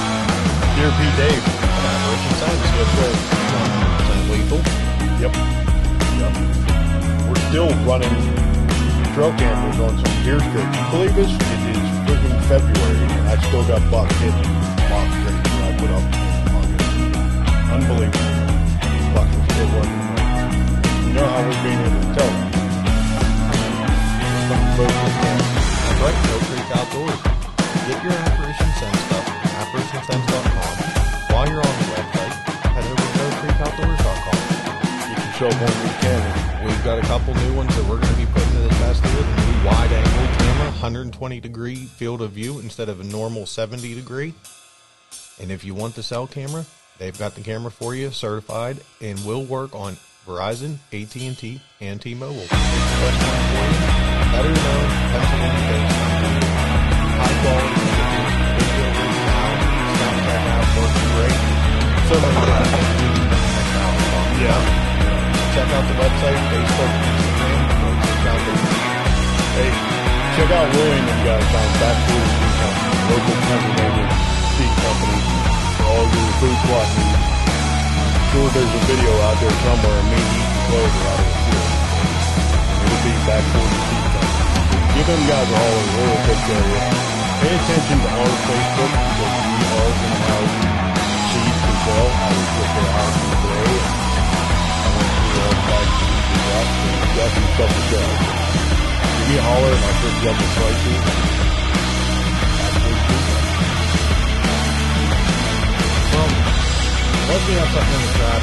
Dear P. Dave. Rich and Sons, yes, sir. 100% lethal. Yep. We're still running trail cameras on some deer scrapes. You believe this? It is freaking February, and I still got bucks hitting box scrapes that I put up in August. Unbelievable. Buck still working them out. You know how we're being able to tell them. That's right, Coyote Creek Outdoors. Get your apparition scent stuff at apparitionscents.com. While you're on the website, head over to coyoteCreekOutdoors.com. Get yourself one of these cameras. We've got a couple new ones that we're going to be putting to the test here. The new wide-angle camera, 120-degree field of view instead of a normal 70-degree. And if you want the cell camera, they've got the camera for you, certified, and will work on Verizon, AT&T, and T-Mobile. It's the best one for you. Better known, Pennsylvania-based company. High quality images, video originality, sound check out, works great. So many things. Yeah. Check out the website, Facebook, Instagram, Hey, check out William and guys down Back Forty Seed Company, local Pennsylvania seed company for all your food plot needs. Sure, there's a video out there somewhere of me eating clover out of the field. And it'll be Back Forty Seed Company. Give them guys a holler, we'll take care of you. Pay attention to our Facebook because we are going to have seeds to sell. I was just there out today. I went through all the bags we got, and we got some stuff to sell. Give me a holler and I'll put you up the prices. Well, unless we have something in the trap,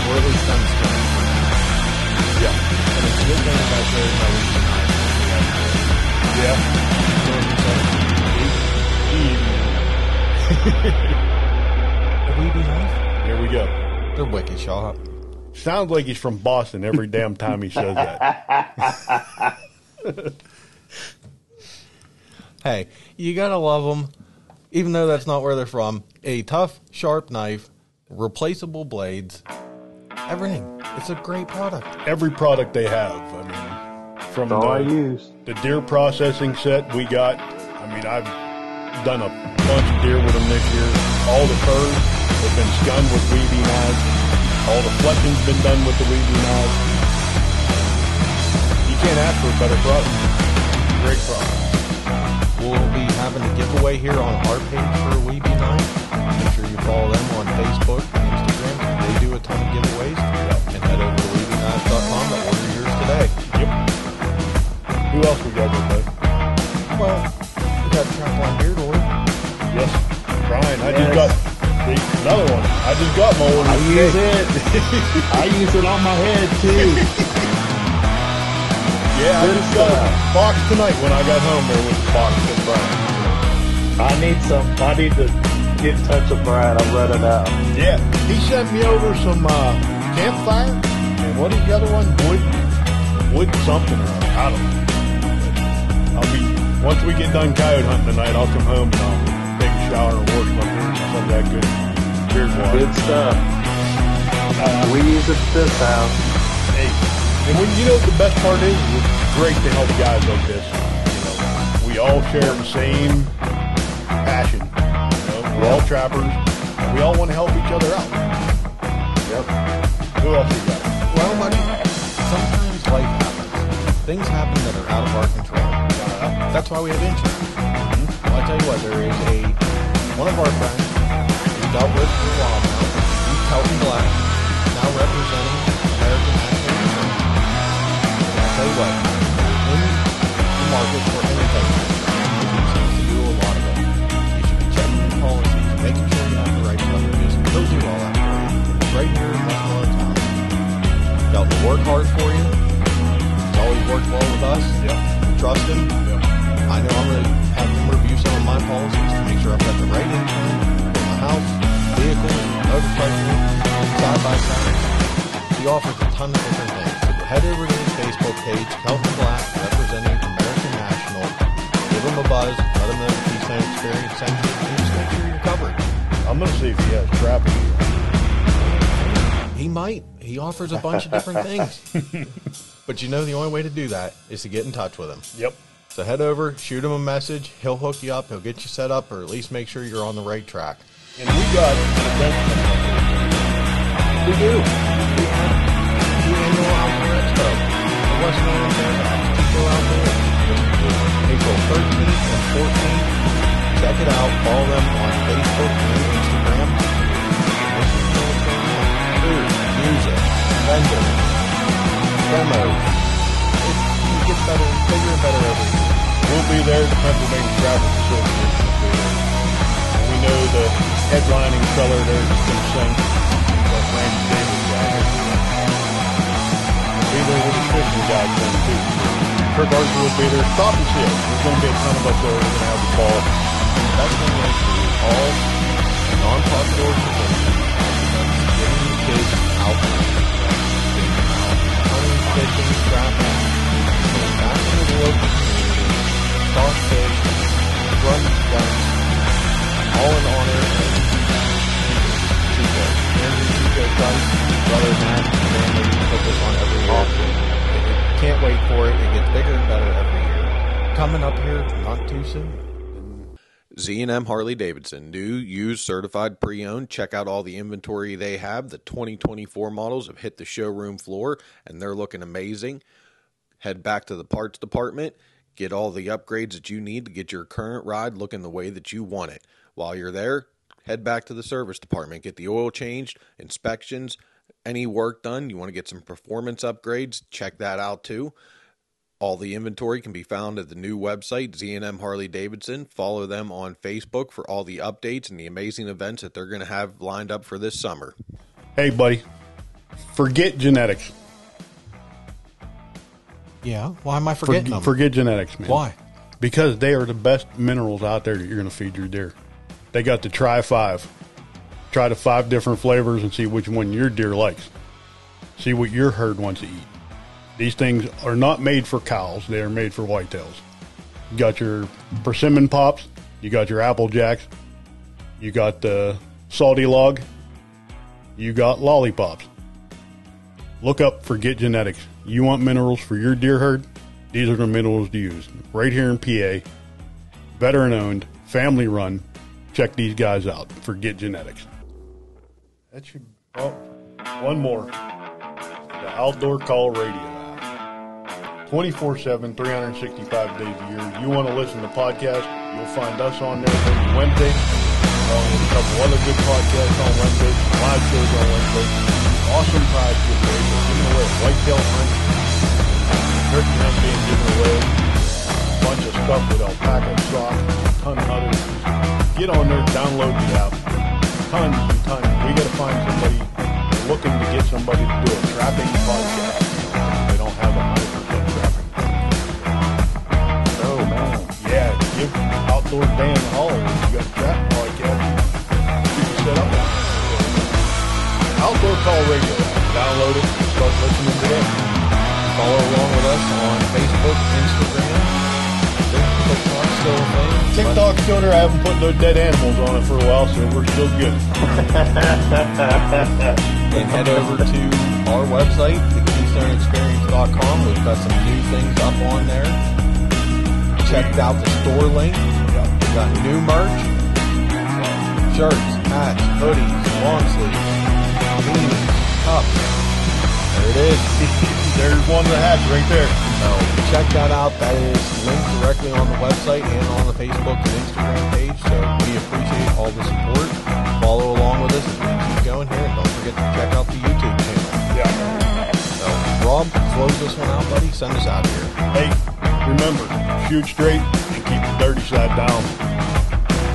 we're at least done spending for now. Yeah. And it's a good thing about sharing my week tonight. Yeah. The Weeby knife? Here we go. They're wicked sharp. Sounds like he's from Boston every damn time he says that. Hey, you gotta love them, even though that's not where they're from. A tough, sharp knife, replaceable blades, everything. It's a great product. Every product they have. I mean, from That's all I use. the deer processing set we got. I mean, I've done a bunch of deer with them this year. All the furs have been skunned with Weeby knives. All the fletching's been done with the Weeby knives. You can't ask for a better product. Great product. We'll be having a giveaway here on our page for a Weeby knife. Make sure you follow them on Facebook and Instagram. They do a ton of giveaways. And head over to WeebyKnives.com to order yours today. Yep. Who else we got with us? Well, we got Trapline Beard order. Yes. Brian, I just got another one. I just got my order. I use it. I use it on my head too. Yeah, I just got a box tonight when I got home. There was a box from Brian. I need to get in touch with Brian. I'll let it out. Yeah, he sent me over some campfire, and what is the other one? Wood something or other. I don't know. But once we get done coyote hunting tonight, I'll come home and I'll take a shower and wash my beard with some of that good beard water. Good stuff. We use it at this house. Hey, and when you know what the best part is, it's great to help guys like this. You know, we all share the same passion. You know, we're all trappers, and we all want to help each other out. Yep. Who else you got? Well, buddy, sometimes life happens. Things happen that are out of our control. That's why we have insurance. Well, I tell you what, there is one of our friends who dealt with for a while now, he's Coyote Black, now representing American National Insurance. And I tell you what, in the market for any type of insurance, he seems to do a lot of it. You should be checking your policies, making sure you have the right coverages. He'll do all that for you. It's right here in Westmoreland town. Dealt to work hard for you. He's always worked well with us. Yep. Trust him. Yep. I know I'm going to have him review some of my policies to make sure I've got the right insurance for my house, vehicles, motorcycle, side by side. He offers a ton of different things. So go head over to his Facebook page, Coyote Black, representing American National. Give him a buzz, let him know the Keystone Experience sent you, and just make sure you're covered. I'm going to see if he has trapping. He might. He offers a bunch of different things. But you know the only way to do that is to get in touch with him. Yep. So head over, shoot him a message. He'll hook you up. He'll get you set up, or at least make sure you're on the right track. And we got an event coming up. We do. We have the annual Outdoor Expo, the Westmoreland Fairgrounds, Chico Outdoors, April 13th and 14th. Check it out. Follow them on Facebook and Instagram. Food, music, fenders, demos. It gets better, bigger and better every year. We'll be there. The Pennsylvania Travel Association will be there. And we know the headlining seller there is going to sing. That Randy Davis guy. We'll be there with the fishing guy thing too. Kirk Archer will be there. Stop and see us. There's going to be a ton of us there. We're going to have the ball. That's thing is all non-profit organizations getting the kids out there. Hunting, fishing, trapping, going back into the local community, stock fish, run guns, all in honor of Chico. Andrew Chico Price, brother Matt, family, put this on every year. Can't wait for it. It gets bigger and better every year. Coming up here not too soon. Z&M Harley Davidson, new, used, certified, pre-owned. Check out all the inventory they have. The 2024 models have hit the showroom floor, and they're looking amazing. Head back to the parts department. Get all the upgrades that you need to get your current ride looking the way that you want it. While you're there, head back to the service department. Get the oil changed, inspections, any work done. You want to get some performance upgrades, check that out too. All the inventory can be found at the new website, Z&M Harley Davidson. Follow them on Facebook for all the updates and the amazing events that they're going to have lined up for this summer. Hey, buddy, forget genetics. Yeah, why am I forgetting them? Forget genetics, man. Why? Because they are the best minerals out there that you're going to feed your deer. They got the Try 5. Try the 5 different flavors and see which one your deer likes. See what your herd wants to eat. These things are not made for cows. They are made for whitetails. You got your persimmon pops. You got your apple jacks. You got the salty log. You got lollipops. Look up Forget Genetics. You want minerals for your deer herd? These are the minerals to use. Right here in PA. Veteran owned. Family run. Check these guys out. Forget Genetics. That should... Oh, one more. The Outdoor Call Radio app. 24/7, 365 days a year. You want to listen to podcasts, you'll find us on there every Wednesday, along with a couple other good podcasts on Wednesdays, live shows on Wednesdays. Awesome prize giveaways. We're giving away a whitetail hunt, turkey hunt being given away, a bunch of stuff with alpaca socks, a ton of others. Get on there, download the app. Tons and tons. We got to find somebody looking to get somebody to do a trapping podcast. They don't have 100% trapping. Oh, man. Yeah, give Outdoor Dan a holler. You got a trapping podcast. You can set up one. Outdoor Call Radio. Download it and start listening today. Follow along with us on Facebook, Instagram. TikTok's still a thing. TikTok's still there. I haven't put no dead animals on it for a while, so we're still good. And head over to our website, thekeystoneexperience.com. We've got some new things up on there. Checked out the store link. We've got new merch. Shirts, hats, hoodies, long sleeves, beanies, cups. There it is. There's one of the hats right there. So check that out. That is linked directly on the website and on the Facebook and Instagram page. So we appreciate all the support. Follow along with us as we keep going here. And don't forget to check out the YouTube channel. Yeah. So Rob, close this one out, buddy. Send us out here. Hey, remember, shoot straight and keep the dirty side down.